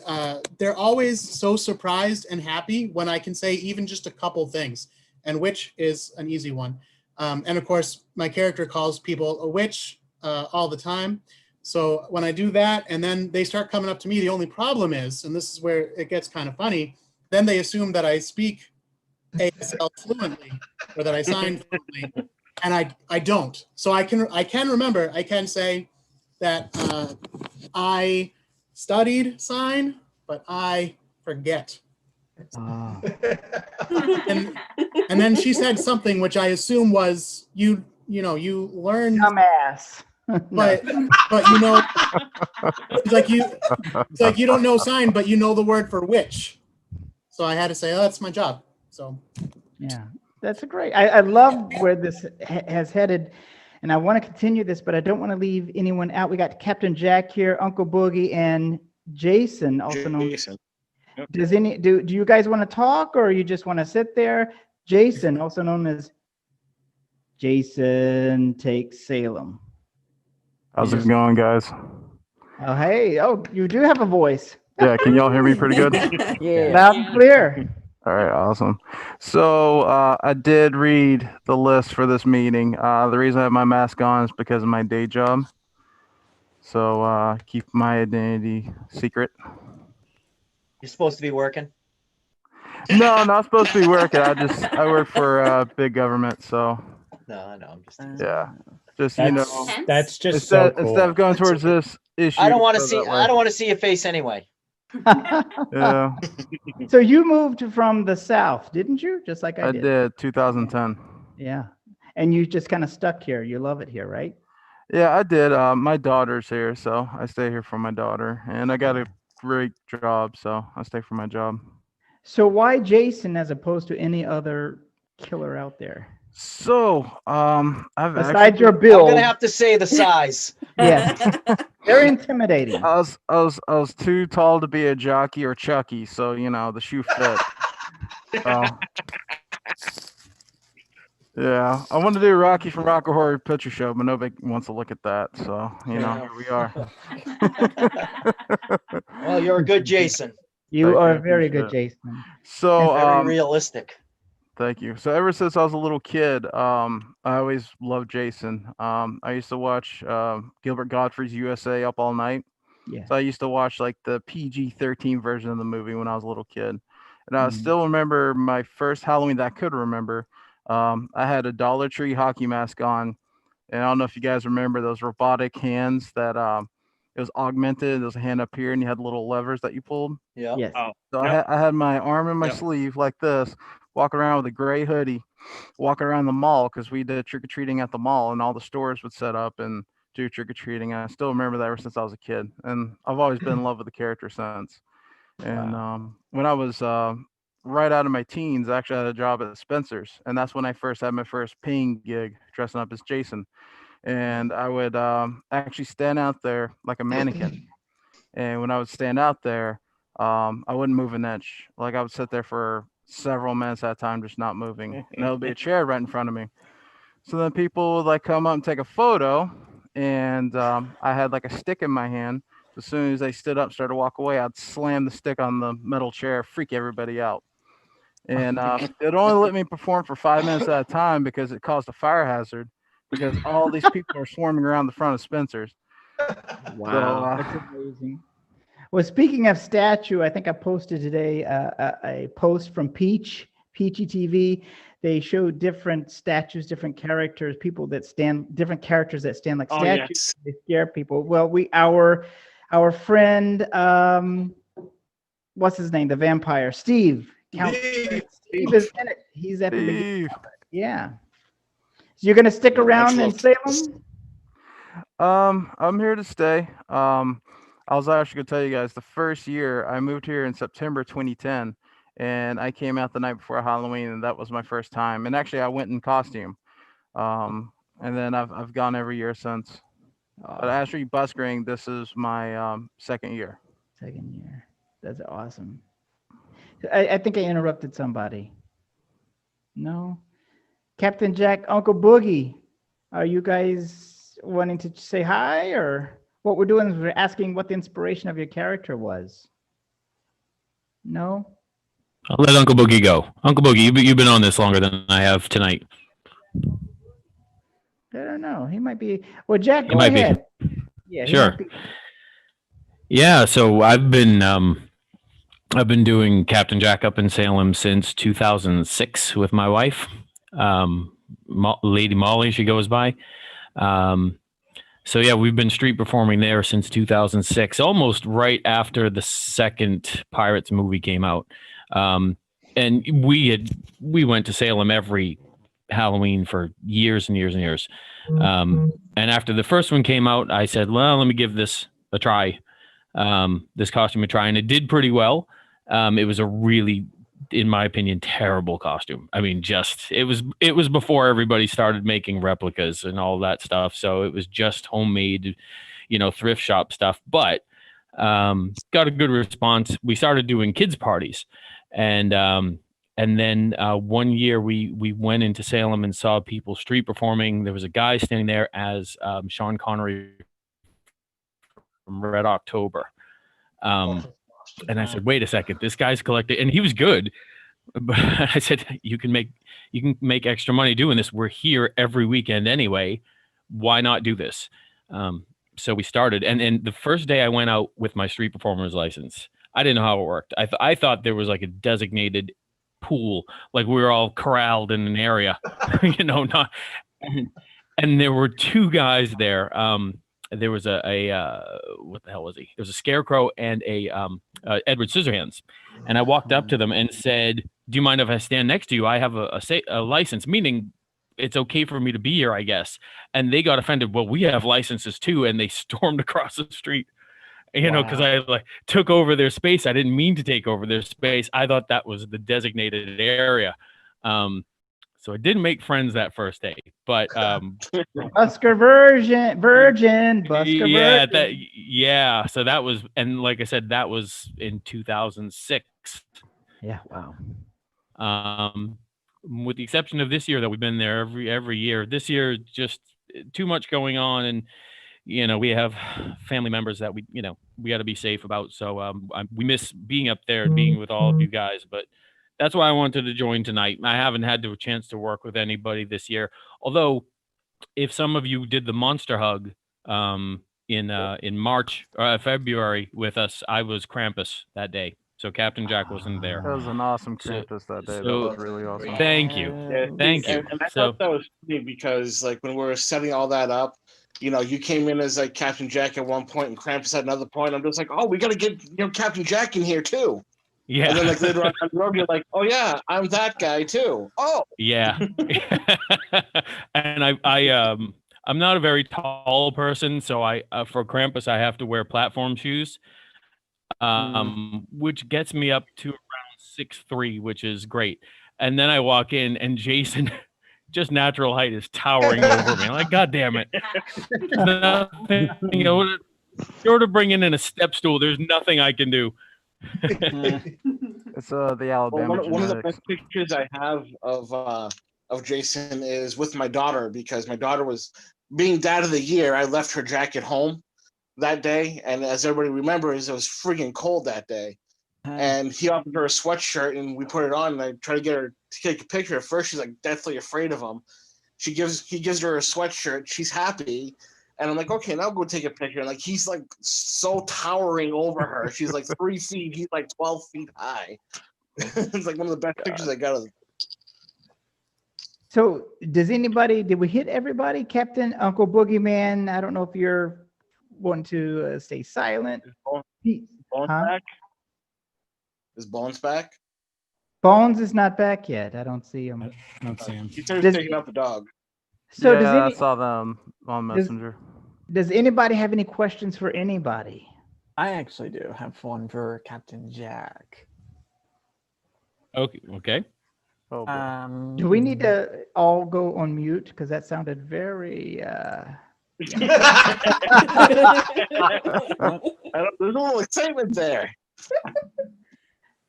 they're always so surprised and happy when I can say even just a couple things, and witch is an easy one. And of course, my character calls people a witch all the time. So when I do that and then they start coming up to me, the only problem is, and this is where it gets kind of funny, then they assume that I speak ASL fluently or that I sign fluently, and I don't. So I can remember, I can say that I studied sign, but I forget. And then she said something which I assume was you learned dumbass. But it's like you don't know sign, but you know the word for witch. So I had to say, oh, that's my job. So yeah, that's a great. I love where this has headed. And I want to continue this, but I don't want to leave anyone out. We got Captain Jack here, Uncle Boogie, and Jason, also known. Yep. Do you guys want to talk, or you just want to sit there? Jason, also known as Jason Takes Salem. How's it going, guys? Oh, hey. Oh, you do have a voice. Yeah, can y'all hear me pretty good? Yeah. Loud and clear. All right, awesome. So I did read the list for this meeting. The reason I have my mask on is because of my day job. So keep my identity secret. You're supposed to be working. No, not supposed to be working. I work for big government, so No, I know. I'm just. yeah. Just you know, That's just so cool. instead of going towards this issue. I don't want to go see. that way. I don't want to see your face anyway. Yeah, So you moved from the South, didn't you? Just like I I did. did 2010. Yeah. And you just kind of stuck here. You love it here, right? Yeah, I did. My daughter's here, so I stay here for my daughter, and I got a great job, so I stay for my job. So why Jason as opposed to any other killer out there? So, I've Besides actually, your I'm build, gonna have to say the size. yes, very intimidating. I was too tall to be a jockey or Chucky, so you know the shoe fit. So, yeah, I wanted to do Rocky from Rock Horror Picture Show, but nobody wants to look at that. So you know, here we are. Well, you're a good Jason. You Thank are you, very appreciate good, Jason. So, Very realistic. thank you. So ever since I was a little kid, I always loved Jason. I used to watch Gilbert Gottfried's USA Up All Night. Yeah. So I used to watch like the PG-13 version of the movie when I was a little kid. And I still remember my first Halloween that I could remember. I had a Dollar Tree hockey mask on. And I don't know if you guys remember those robotic hands that it was augmented. There was a hand up here and you had little levers that you pulled. Yeah. Yes. So I had my arm in my sleeve like this, walking around with a gray hoodie, walking around the mall because we did trick or treating at the mall, and all the stores would set up and do trick or treating. And I still remember that ever since I was a kid, and I've always been in love with the character since. And when I was right out of my teens, I actually had a job at Spencer's, and that's when I first had my first paying gig dressing up as Jason. And I would actually stand out there like a mannequin. And when I would stand out there, I wouldn't move an inch. Like I would sit there for several minutes at a time, just not moving. And there would be a chair right in front of me. So then people would like come up and take a photo, and I had like a stick in my hand. As soon as they stood up, started to walk away, I'd slam the stick on the metal chair, freak everybody out. And it only let me perform for 5 minutes at a time because it caused a fire hazard. Because all these people are swarming around the front of Spencer's. Wow, that's amazing. Well, speaking of statue, I think I posted today a post from Peachy TV. They show different statues, different characters, people that stand, different characters that stand like statues. Yes. They scare people. Well, our friend, what's his name? The vampire, Steve. Steve is in it. He's at the beginning. Yeah. So you're gonna stick around in Salem? I'm here to stay. I was actually gonna tell you guys the first year I moved here in September 2010, and I came out the night before Halloween, and that was my first time. And actually, I went in costume, and then I've gone every year since. But actually, buskering, this is my second year. Second year. That's awesome. I think I interrupted somebody. No. Captain Jack, Uncle Boogie, are you guys wanting to say hi, or what we're doing is we're asking what the inspiration of your character was? No? I'll let Uncle Boogie go. Uncle Boogie, you've been on this longer than I have tonight. I don't know. He might be. Well, Jack, He go might be. ahead. Yeah. he Sure. might be. Yeah, so I've been doing Captain Jack up in Salem since 2006 with my wife, Lady Molly, she goes by. So yeah, we've been street performing there since 2006, almost right after the second Pirates movie came out. And we went to Salem every Halloween for years and years and years. And after the first one came out, I said, well, let me give this a try, this costume a try, and it did pretty well. It was a really, in my opinion, terrible costume. I mean, it was before everybody started making replicas and all that stuff. So it was just homemade, thrift shop stuff, but got a good response. We started doing kids parties, and then one year we went into Salem and saw people street performing. There was a guy standing there as Sean Connery Red October. And I said, wait a second, this guy's collecting, and he was good. But I said, you can make extra money doing this. We're here every weekend anyway. Why not do this? So we started, and the first day I went out with my street performer's license, I didn't know how it worked. I thought there was like a designated pool, like we were all corralled in an area, not. And there were two guys there. There was a what the hell was he? There was a Scarecrow and a Edward Scissorhands. And I walked up to them and said, "Do you mind if I stand next to you? I have a license," meaning it's okay for me to be here, I guess. And they got offended. Well, we have licenses too, and they stormed across the street. Because I took over their space. I didn't mean to take over their space. I thought that was the designated area. So I didn't make friends that first day, but Busker virgin, Busker virgin. So that was, and like I said, that was in 2006. Yeah, wow. With the exception of this year, that we've been there every year. This year, just too much going on, and we have family members that we got to be safe about. So we miss being up there and being with all of you guys, but that's why I wanted to join tonight. I haven't had a chance to work with anybody this year. Although, if some of you did the Monster Hug in March or February with us, I was Krampus that day. So Captain Jack wasn't there. That was an awesome Krampus that day. That was really awesome. Thank you. Thank you. And I thought that was funny because, like, when we were setting all that up, you came in as like Captain Jack at one point and Krampus at another point. I'm just like, oh, we got to get Captain Jack in here too. Yeah. And then like later on the road, you're like, oh yeah, I'm that guy too. Oh. Yeah. And I'm not a very tall person, so I for Krampus I have to wear platform shoes, which gets me up to around 6'3", which is great. And then I walk in and Jason, just natural height, is towering over me. I'm like, God damn it! Nothing, short of bringing in a step stool, there's nothing I can do. It's the Alabama one of the best pictures I have of Jason is with my daughter, because my daughter was being Dad of the Year. I left her jacket home that day, and as everybody remembers, it was friggin' cold that day. And he offered her a sweatshirt, and we put it on. And I tried to get her to take a picture. At first, she's like deathly afraid of him. He gives her a sweatshirt. She's happy. And I'm like, okay, now go take a picture. And like, he's like so towering over her. She's like 3 feet. He's like 12 feet high. It's like one of the best pictures I got of. So did we hit everybody? Captain, Uncle Boogeyman, I don't know if you're wanting to stay silent. Bones back? Is Bones back? Bones is not back yet. I don't see him. I don't see him. He started taking out the dog. So I saw them on Messenger. Does anybody have any questions for anybody? I actually do have one for Captain Jack. Okay. Do we need to all go on mute? Because that sounded very... There's a little excitement there.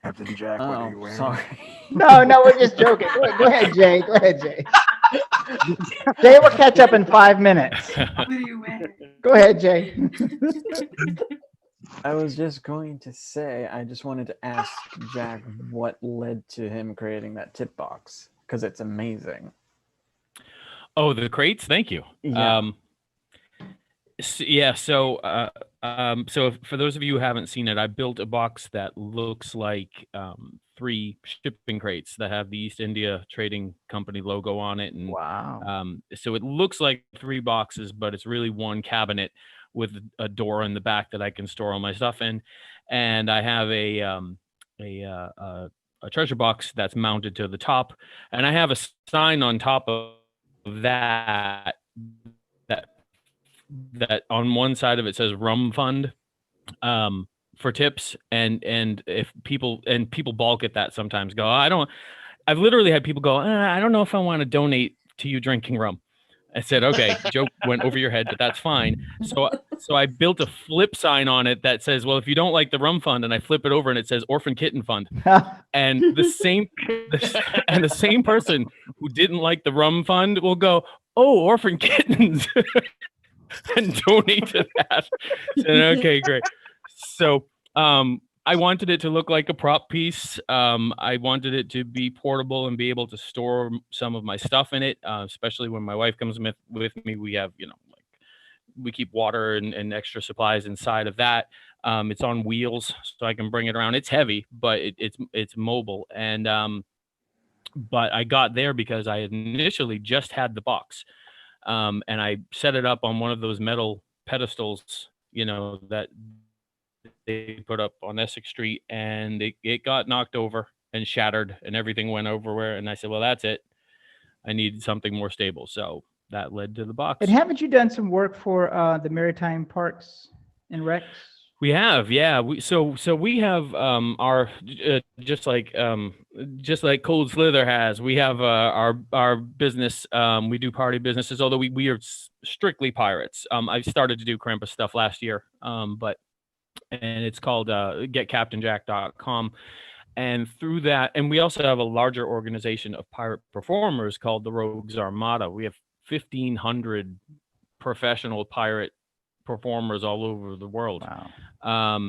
Captain Jack, what are you wearing? Sorry. No, we're just joking. Go ahead, Jay. Jay will catch up in 5 minutes. What are you wearing? Go ahead, Jay. I was just going to say, I just wanted to ask Jack what led to him creating that tip box, because it's amazing. Oh, the crates? Thank you. Yeah. So for those of you who haven't seen it, I built a box that looks like 3 shipping crates that have the East India Trading Company logo on it. And wow. So it looks like 3 boxes, but it's really one cabinet with a door in the back that I can store all my stuff in. And I have a treasure box that's mounted to the top, and I have a sign on top of that on one side of it says Rum Fund for tips, and if people balk at that sometimes, go, I've literally had people go, I don't know if I want to donate to you drinking rum. I said, okay, joke went over your head, but that's fine. So I built a flip sign on it that says, well, if you don't like the Rum Fund, and I flip it over and it says Orphan Kitten Fund. And the same person who didn't like the Rum Fund will go, oh, orphan kittens. and donate to that. Said, okay, great. So I wanted it to look like a prop piece. I wanted it to be portable and be able to store some of my stuff in it, especially when my wife comes with me. We have, like we keep water and extra supplies inside of that. It's on wheels, so I can bring it around. It's heavy, but it's mobile. And but I got there because I had initially just had the box, and I set it up on one of those metal pedestals, that they put up on Essex Street, and it got knocked over and shattered, and everything went everywhere. And I said, well, that's it. I need something more stable. So that led to the box. And haven't you done some work for the Maritime Parks and Recs? We have, yeah. We have our just like Cold Slither has. We have our business. We do party businesses, although we are strictly pirates. I started to do Krampus stuff last year, and it's called getcaptainjack.com. And through that, and we also have a larger organization of pirate performers called the Rogues Armada. We have 1,500 professional pirate performers all over the world. Wow.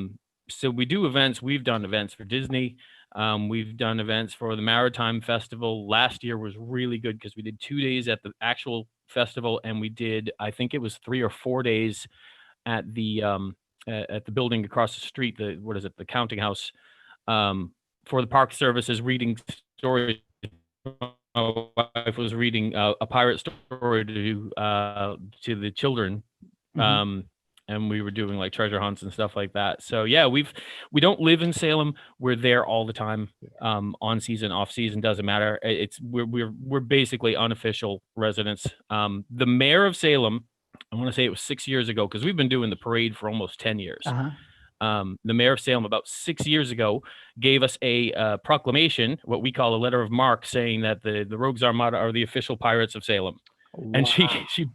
So we do events. We've done events for Disney. We've done events for the Maritime Festival. Last year was really good because we did 2 days at the actual festival, and we did, I think it was 3 or 4 days at the building across the street. The Counting House, for the Park Services, reading stories. My wife was reading a pirate story to the children. And we were doing like treasure hunts and stuff like that. So yeah, we don't live in Salem. We're there all the time, on season, off season, doesn't matter. We're basically unofficial residents. The mayor of Salem, I want to say it was 6 years ago, because we've been doing the parade for almost 10 years. The mayor of Salem about 6 years ago gave us a proclamation, what we call a letter of marque, saying that the Rogues Armada are the official pirates of Salem. Wow. And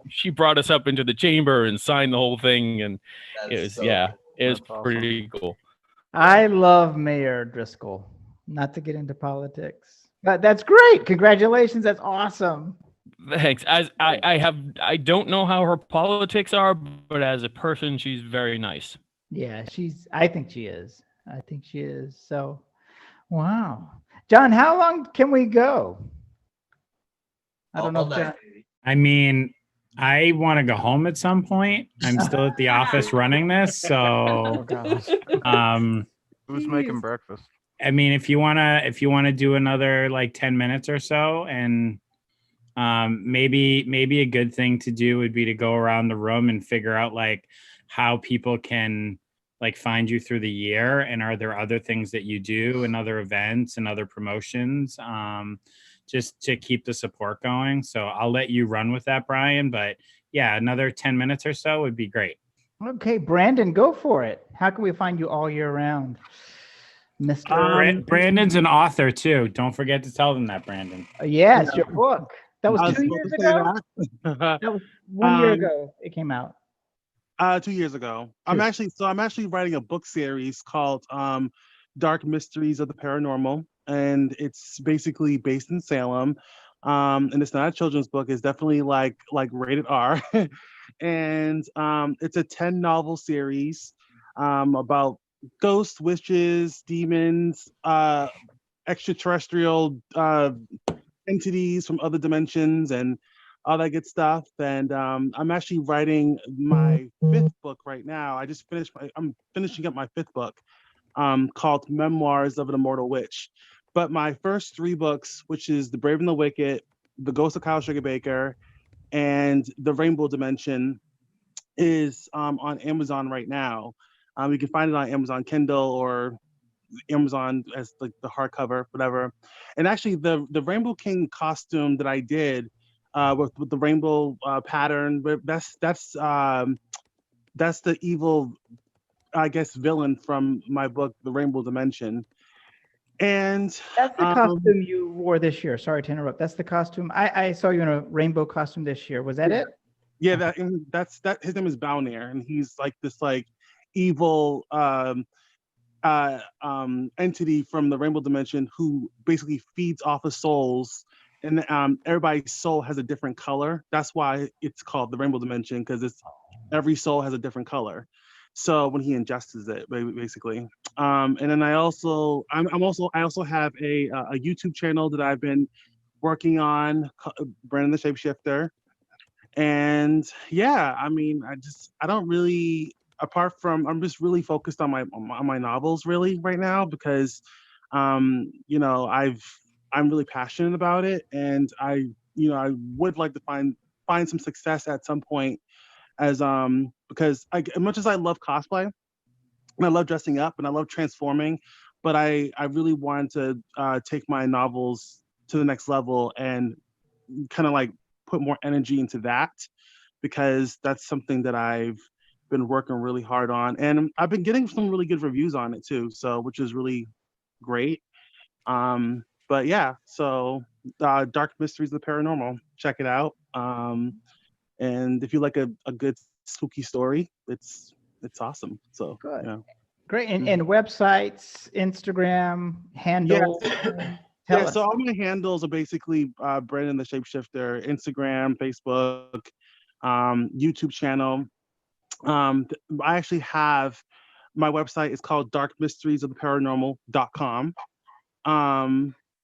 she brought us up into the chamber and signed the whole thing, and it was it was pretty cool. I love Mayor Driscoll. Not to get into politics, but that's great. Congratulations, that's awesome. Thanks. I don't know how her politics are, but as a person, she's very nice. Yeah, I think she is. So, wow. John, how long can we go? I don't know. John... I mean, I want to go home at some point. I'm still at the office running this, so who's making breakfast? I mean, if you wanna do another like 10 minutes or so, and maybe a good thing to do would be to go around the room and figure out like how people can like find you through the year, and are there other things that you do and other events and other promotions, just to keep the support going. So I'll let you run with that, Brian, but yeah, another 10 minutes or so would be great. Okay, Brandon, go for it. How can we find you all year round, Mr. Brandon's an author too. Don't forget to tell them that, Brandon. Yes, your book. That was 2 years ago. That was 1 year ago it came out. 2 years ago. I'm actually writing a book series called Dark Mysteries of the Paranormal, and it's basically based in Salem. And it's not a children's book. It's definitely like rated R. And it's a 10 novel series about ghosts, witches, demons, extraterrestrial entities from other dimensions, and all that good stuff. And I'm actually writing my 5th book right now. I'm finishing up my 5th book, called Memoirs of an Immortal Witch. But my first 3 books, which is The Brave and the Wicked, The Ghost of Kyle Sugarbaker, and The Rainbow Dimension, is on Amazon right now. You can find it on Amazon Kindle or Amazon as like the hardcover, whatever. And actually, the Rainbow King costume that I did with the rainbow pattern, that's the evil, I guess, villain from my book, The Rainbow Dimension. And that's the costume you wore this year. Sorry to interrupt. That's the costume. I saw you in a rainbow costume this year. Was that it? Yeah, that's his name is Balnir, and he's like this like evil entity from the Rainbow Dimension who basically feeds off of souls, and everybody's soul has a different color. That's why it's called the Rainbow Dimension, because every soul has a different color. So when he ingests it, basically. And then I also have a YouTube channel that I've been working on, Brandon the Shapeshifter. And yeah, I mean, I don't really, apart from, I'm just really focused on my novels really right now, because you know, I'm really passionate about it, and I would like to find some success at some point, as because as much as I love cosplay and I love dressing up and I love transforming, but I really wanted to take my novels to the next level and kind of like put more energy into that, because that's something that I've been working really hard on, and I've been getting some really good reviews on it too, so which is really great. But yeah, so Dark Mysteries of the Paranormal, check it out. And if you like a good spooky story, it's awesome. So Good. yeah. Great. And websites, Instagram, handle. Tell us. So all my handles are basically Brandon the Shapeshifter, Instagram, Facebook, YouTube channel. I actually have, my website is called darkmysteriesoftheparanormal.com.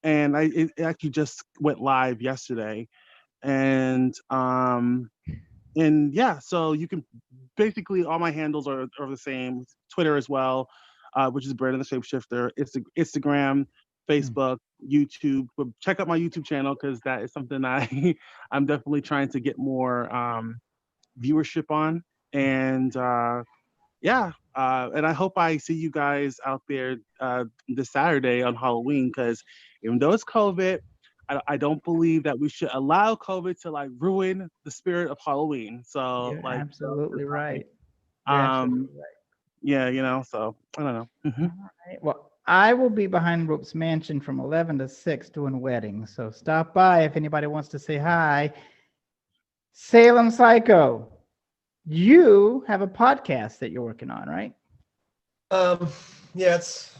And it actually just went live yesterday. And yeah, so you can basically, all my handles are the same. Twitter as well, which is Brandon the Shapeshifter. Instagram, Facebook, YouTube. But check out my YouTube channel, because that is something I'm definitely trying to get more viewership on. And yeah, and I hope I see you guys out there this Saturday on Halloween, because even though it's COVID, I don't believe that we should allow COVID to like ruin the spirit of Halloween. So You're like, absolutely right. You're absolutely right. yeah, you know, so I don't know. All right. Well, I will be behind Ropes Mansion from 11 to 6 doing weddings. So stop by if anybody wants to say hi. Salem Psycho, you have a podcast that you're working on, right? Yeah, it's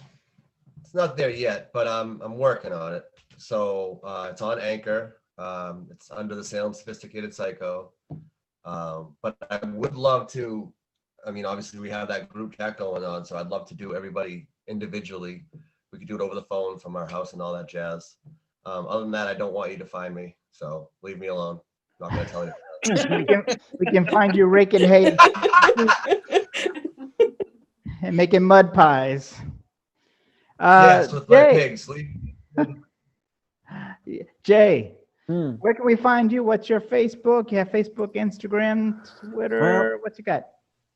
not there yet, but I'm working on it. So it's on Anchor. It's under the Salem Sophisticated Psycho. But I would love to, I mean, obviously we have that group chat going on, so I'd love to do everybody individually. We could do it over the phone from our house and all that jazz. Other than that, I don't want you to find me, so leave me alone. I'm not gonna tell you. we can find you raking hay and making mud pies. Yes, with my pigs. Jay, where can we find you? What's your Facebook? You have Facebook, Instagram, Twitter. What you got?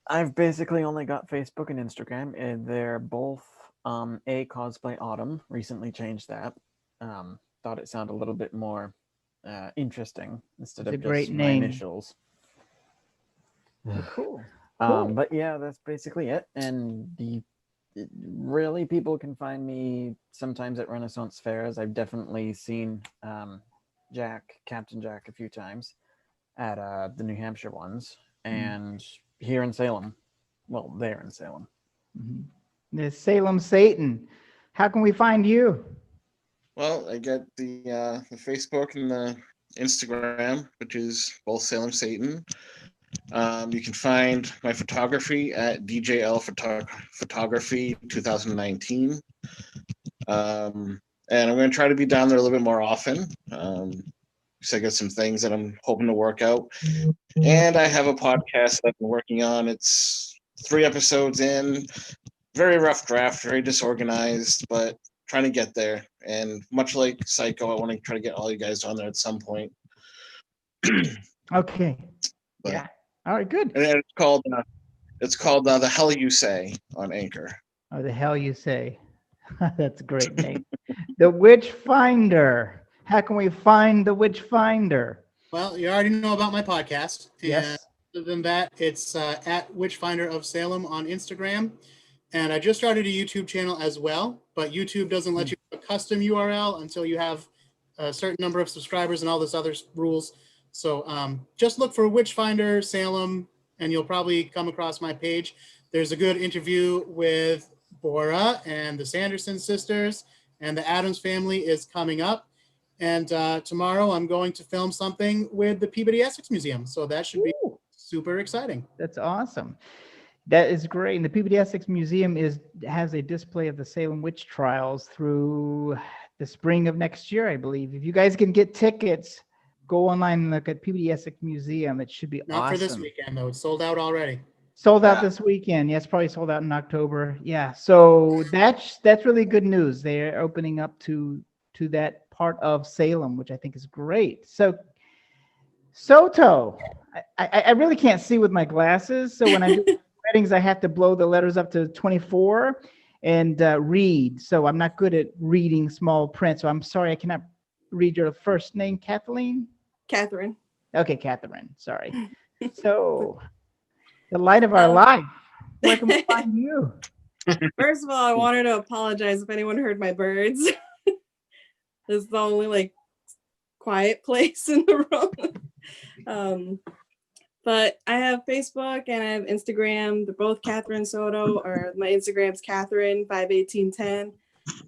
I've basically only got Facebook and Instagram, and they're both A Cosplay Autumn. Recently changed that. Thought it sounded a little bit more interesting instead of just my initials. Cool. But yeah, that's basically it. And really, people can find me sometimes at Renaissance fairs. I've definitely seen Captain Jack, a few times at the New Hampshire ones, and here in Salem. Well, there in Salem. The Salem Satan. How can we find you? Well, I got the Facebook and the Instagram, which is both Salem Satan. You can find my photography at DJL Photography 2019. And I'm going to try to be down there a little bit more often. So I got some things that I'm hoping to work out. And I have a podcast that I've been working on. It's 3 episodes in. Very rough draft, very disorganized, but trying to get there. And much like Psycho, I want to try to get all you guys on there at some point. Okay. But, yeah. All right, good. And it's called The Hell You Say on Anchor. Oh, The Hell You Say. That's a great name. The Witch Finder. How can we find The Witch Finder? Well, you already know about my podcast. Yes. And other than that, it's at Witchfinder of Salem on Instagram. And I just started a YouTube channel as well, but YouTube doesn't let you have a custom URL until you have a certain number of subscribers and all this other rules. So just look for Witchfinder Salem, and you'll probably come across my page. There's a good interview with Bora and the Sanderson sisters, and the Addams family is coming up. And tomorrow I'm going to film something with the Peabody Essex Museum. So that should be super exciting. That's awesome. That is great. And the PBD Essex Museum has a display of the Salem witch trials through the spring of next year, I believe. If you guys can get tickets, go online and look at PBD Essex Museum. It should be Not awesome. for this weekend though. It's sold out already. Sold out this weekend. Yes, probably sold out in October. Yeah. So that's really good news. They're opening up to that part of Salem, which I think is great. So Soto, I really can't see with my glasses. So when I do weddings, I have to blow the letters up to 24 and read. So I'm not good at reading small print. So I'm sorry, I cannot read your first name, Kathleen? Catherine. Okay, Catherine. Sorry. So the light of our life. Where can we find you? First of all, I wanted to apologize if anyone heard my birds. This is the only like quiet place in the room. But I have Facebook and I have Instagram. They're both Catherine Soto, or my Instagram's Catherine51810.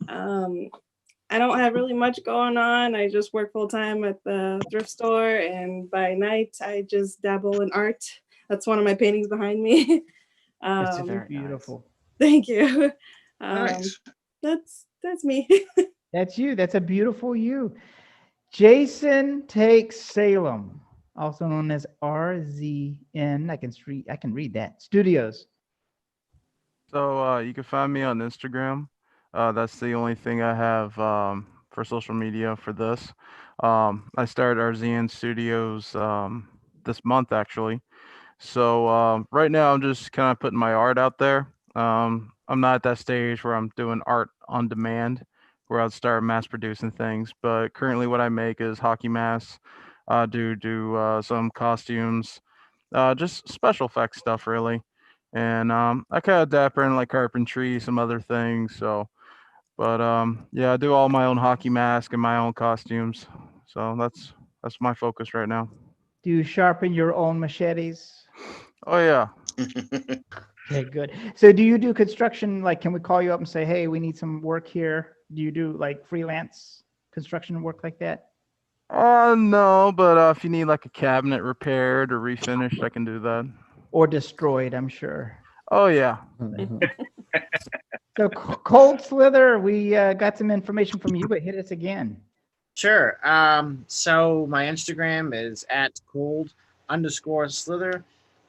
I don't have really much going on. I just work full time at the thrift store, and by night I just dabble in art. That's one of my paintings behind me. That's very beautiful. Thank you. Nice. That's me. That's you. That's a beautiful you. Jason Takes Salem, also known as RZN. I can read that. Studios. So you can find me on Instagram. That's the only thing I have for social media for this. I started RZN Studios this month actually. So right now I'm just kind of putting my art out there. I'm not at that stage where I'm doing art on demand, where I'll start mass producing things. But currently what I make is hockey masks. Do some costumes, just special effects stuff really. And I kind of dapper in like carpentry, some other things. So, but yeah, I do all my own hockey mask and my own costumes. So that's my focus right now. Do you sharpen your own machetes? Oh yeah. Okay, good. So do you do construction? Like, can we call you up and say, hey, we need some work here? Do you do like freelance construction work like that? No, but if you need like a cabinet repaired or refinished, I can do that. Or destroyed, I'm sure. Oh yeah. So Cold Slither, we got some information from you, but hit us again. Sure. So my Instagram is at cold_slither,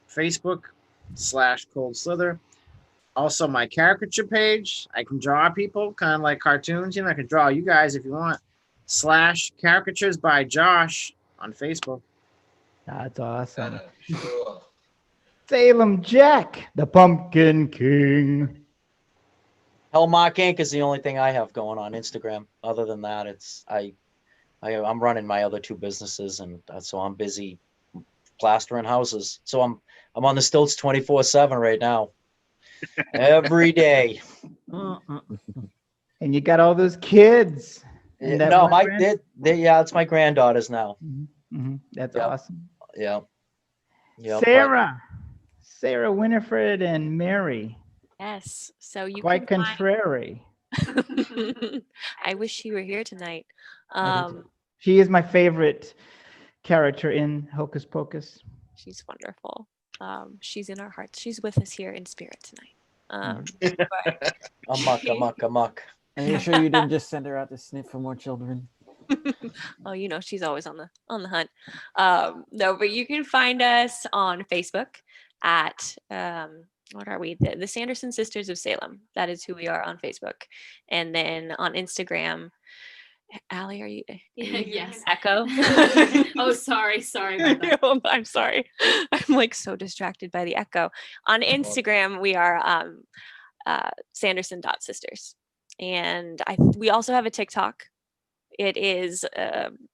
Facebook /Cold Slither. Also my caricature page. I can draw people kind of like cartoons. I can draw you guys if you want. /caricatures by Josh on Facebook. That's awesome. Sure. Salem Jack, the Pumpkin King. Hellmark Inc. is the only thing I have going on Instagram. Other than that, it's I'm running my other two businesses, and so I'm busy plastering houses. So I'm on the stilts 24/7 right now, every day. And you got all those kids. No, it's my granddaughters now. Mm-hmm. That's awesome. Yeah. Sarah, Winifred, and Mary. Yes. So you quite can contrary. I wish she were here tonight. She is my favorite character in Hocus Pocus. She's wonderful. She's in our hearts. She's with us here in spirit tonight. Amok. Are you sure you didn't just send her out to sniff for more children? Oh, she's always on the hunt. No, but you can find us on Facebook at what are we? The Sanderson Sisters of Salem. That is who we are on Facebook. And then on Instagram, Allie, are you? Yes. Echo. Oh, sorry about that. No, I'm sorry. I'm like so distracted by the echo. On Instagram, we are Sanderson.sisters. And we also have a TikTok. It is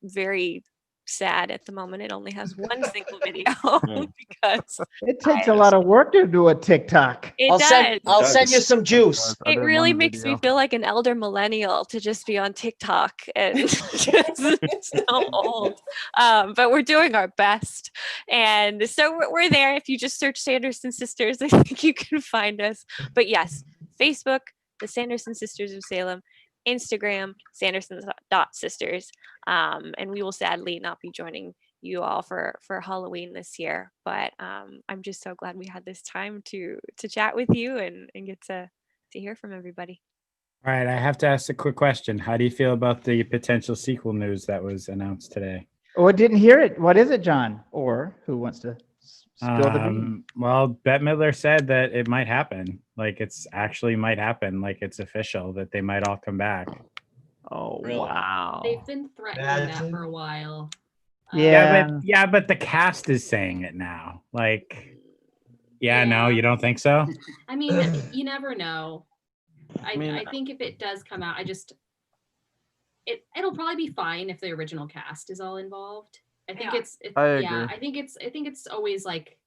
very sad at the moment. It only has one single video because it takes a lot of work to do a TikTok. I'll send you some juice. It really makes me feel like an elder millennial to just be on TikTok and just so old. But we're doing our best. And so we're there. If you just search Sanderson Sisters, I think you can find us. But yes, Facebook, the Sanderson Sisters of Salem, Instagram, Sanderson.sisters. And we will sadly not be joining you all for Halloween this year. But I'm just so glad we had this time to chat with you and get to hear from everybody. All right, I have to ask a quick question. How do you feel about the potential sequel news that was announced today? Oh, I didn't hear it. What is it, John? Or who wants to spill the beans? Well, Bette Midler said that it might happen. Like it's actually might happen. Like it's official that they might all come back. Oh, Really? wow. They've been threatening that for a while. Yeah, but the cast is saying it now. Like, no, you don't think so? I mean, you never know. I mean, think if it does come out, it'll probably be fine if the original cast is all involved. I think I agree. I think it's always like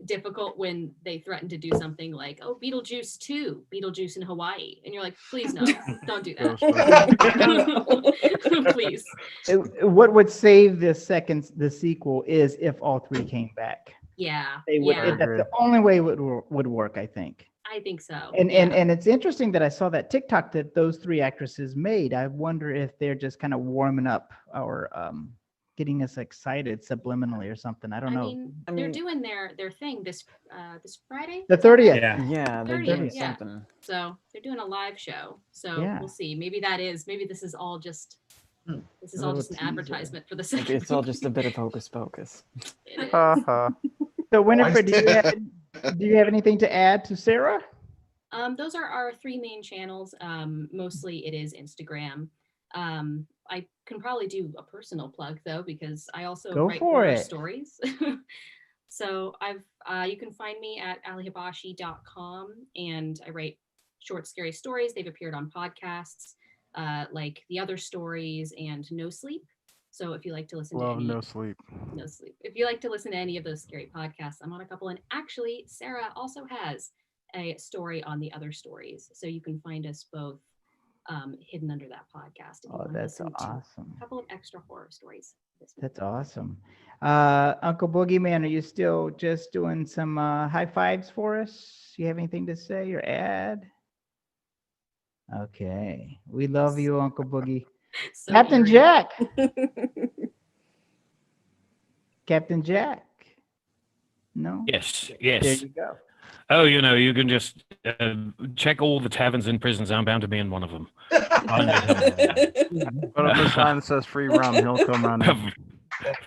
difficult when they threaten to do something like, oh, Beetlejuice 2, Beetlejuice in Hawaii. And you're like, please no, don't do that. Please. What would save the sequel is if all three came back. Yeah. They would. Yeah. That's the only way it would work, I think. I think so. And it's interesting that I saw that TikTok that those three actresses made. I wonder if they're just kind of warming up or getting us excited subliminally or something. I don't know. I mean, they're doing their thing this Friday. The 30th. Yeah, they're 30th, doing yeah. something. So they're doing a live show. So Yeah. we'll see. Maybe this is all just an advertisement for the Maybe second. it's all just a bit of hocus pocus. So Winifred, do you have anything to add to Sarah? Those are our three main channels. Mostly it is Instagram. I can probably do a personal plug though, because I also Go write for horror it. stories. So you can find me at alihibashi.com, and I write short, scary stories. They've appeared on podcasts like The Other Stories and No Sleep. So if you like to listen to any No Sleep. No Sleep. If you like to listen to any of those scary podcasts, I'm on a couple. And actually, Sarah also has a story on The Other Stories. So you can find us both hidden under that podcast. If you Oh, want to that's listen to awesome. a couple of extra horror stories. That's awesome. Uncle Boogeyman, are you still just doing some high fives for us? You have anything to say or add? Okay. We love you, Uncle Boogie. So Captain eerie. Jack. Captain Jack. No? Yes, There yes. you go. Oh, you can just check all the taverns and prisons. I'm bound to be in one of them. Put up a sign that says free rum. He'll come around.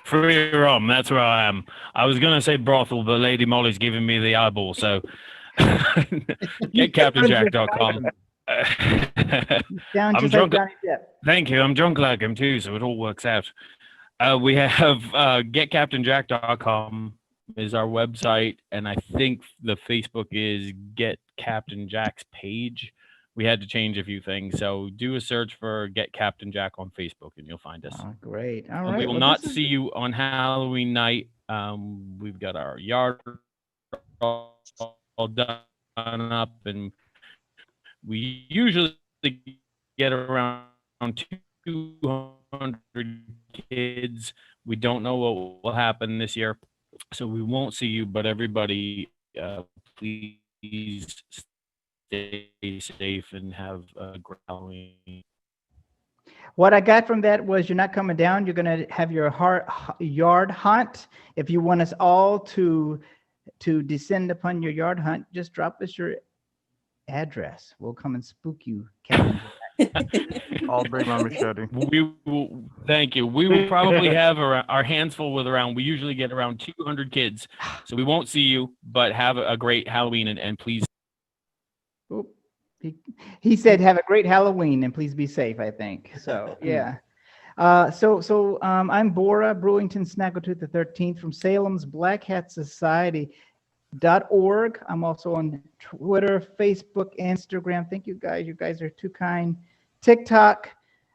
Free rum, that's where I am. I was going to say brothel, but Lady Molly's giving me the eyeball, so get CaptainJack.com. Down I'm just drunk. like Johnny Depp. Thank you. I'm drunk like him too, so it all works out. We have getcaptainjack.com is our website, and I think the Facebook is Get Captain Jack's page. We had to change a few things, so do a search for Get Captain Jack on Facebook, and you'll find us. Oh, great. All And right. we will Well, not this is- see you on Halloween night. We've got our yard all done up, and we usually get around 200 kids. We don't know what will happen this year, so we won't see you. But everybody, please stay safe and have a great Halloween. What I got from that was you're not coming down. You're going to have your yard hunt. If you want us all to descend upon your yard hunt, just drop us your address. We'll come and spook you, Captain. I'll bring my machete. We will. Thank you. We will probably have our hands full with around. We usually get around 200 kids, so we won't see you. But have a great Halloween and please. Oop. He said, "Have a great Halloween and please be safe." I think so. Yeah. I'm Bora Brewington Snaggletooth the 13th from Salem's Black Hat Society.org. I'm also on Twitter, Facebook, Instagram. Thank you guys. You guys are too kind. TikTok.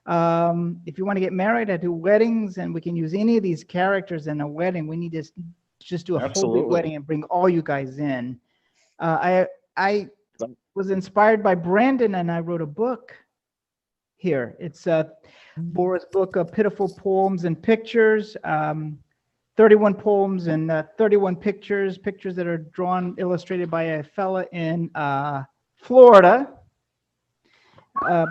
If you want to get married, I do weddings, and we can use any of these characters in a wedding. We need to just do a whole Absolutely. big wedding and bring all you guys in. I was inspired by Brandon, and I wrote a book here. It's Bora's book of pitiful poems and pictures. 31 poems and 31 pictures that are drawn, illustrated by a fella in Florida. But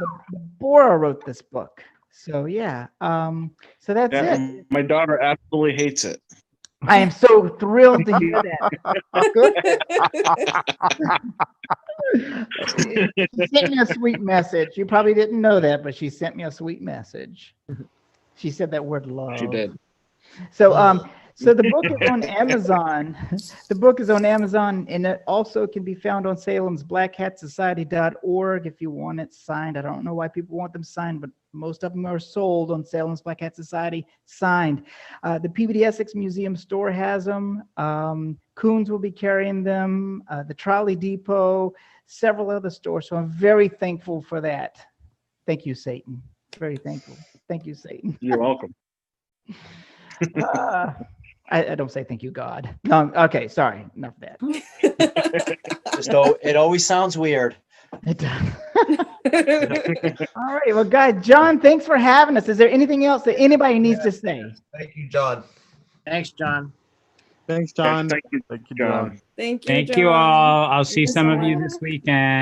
Bora wrote this book. So yeah, so that's Yeah, it. my daughter absolutely hates it. I am so thrilled to hear that. Good. She sent me a sweet message. You probably didn't know that, but she sent me a sweet message. She said that word love. She did. So so the book is on Amazon. The book is on Amazon, and it also can be found on Salem's blackhatsociety.org if you want it signed. I don't know why people want them signed, but most of them are sold on Salem's Black Hat Society signed. The PBD Essex Museum store has them. Coons will be carrying them. The Trolley Depot, several other stores. So I'm very thankful for that. Thank you, Satan. Very thankful. Thank you, Satan. You're welcome. I don't say thank you, God. No, okay, sorry. Enough of that. Just though it always sounds weird. It does. All right, well, guys, John, thanks for having us. Is there anything else that anybody needs to say? Thank you, John. Thanks, John. Thanks, John. Thank you, Thank you, John. Thank you. Thank you all. I'll see some of you this weekend.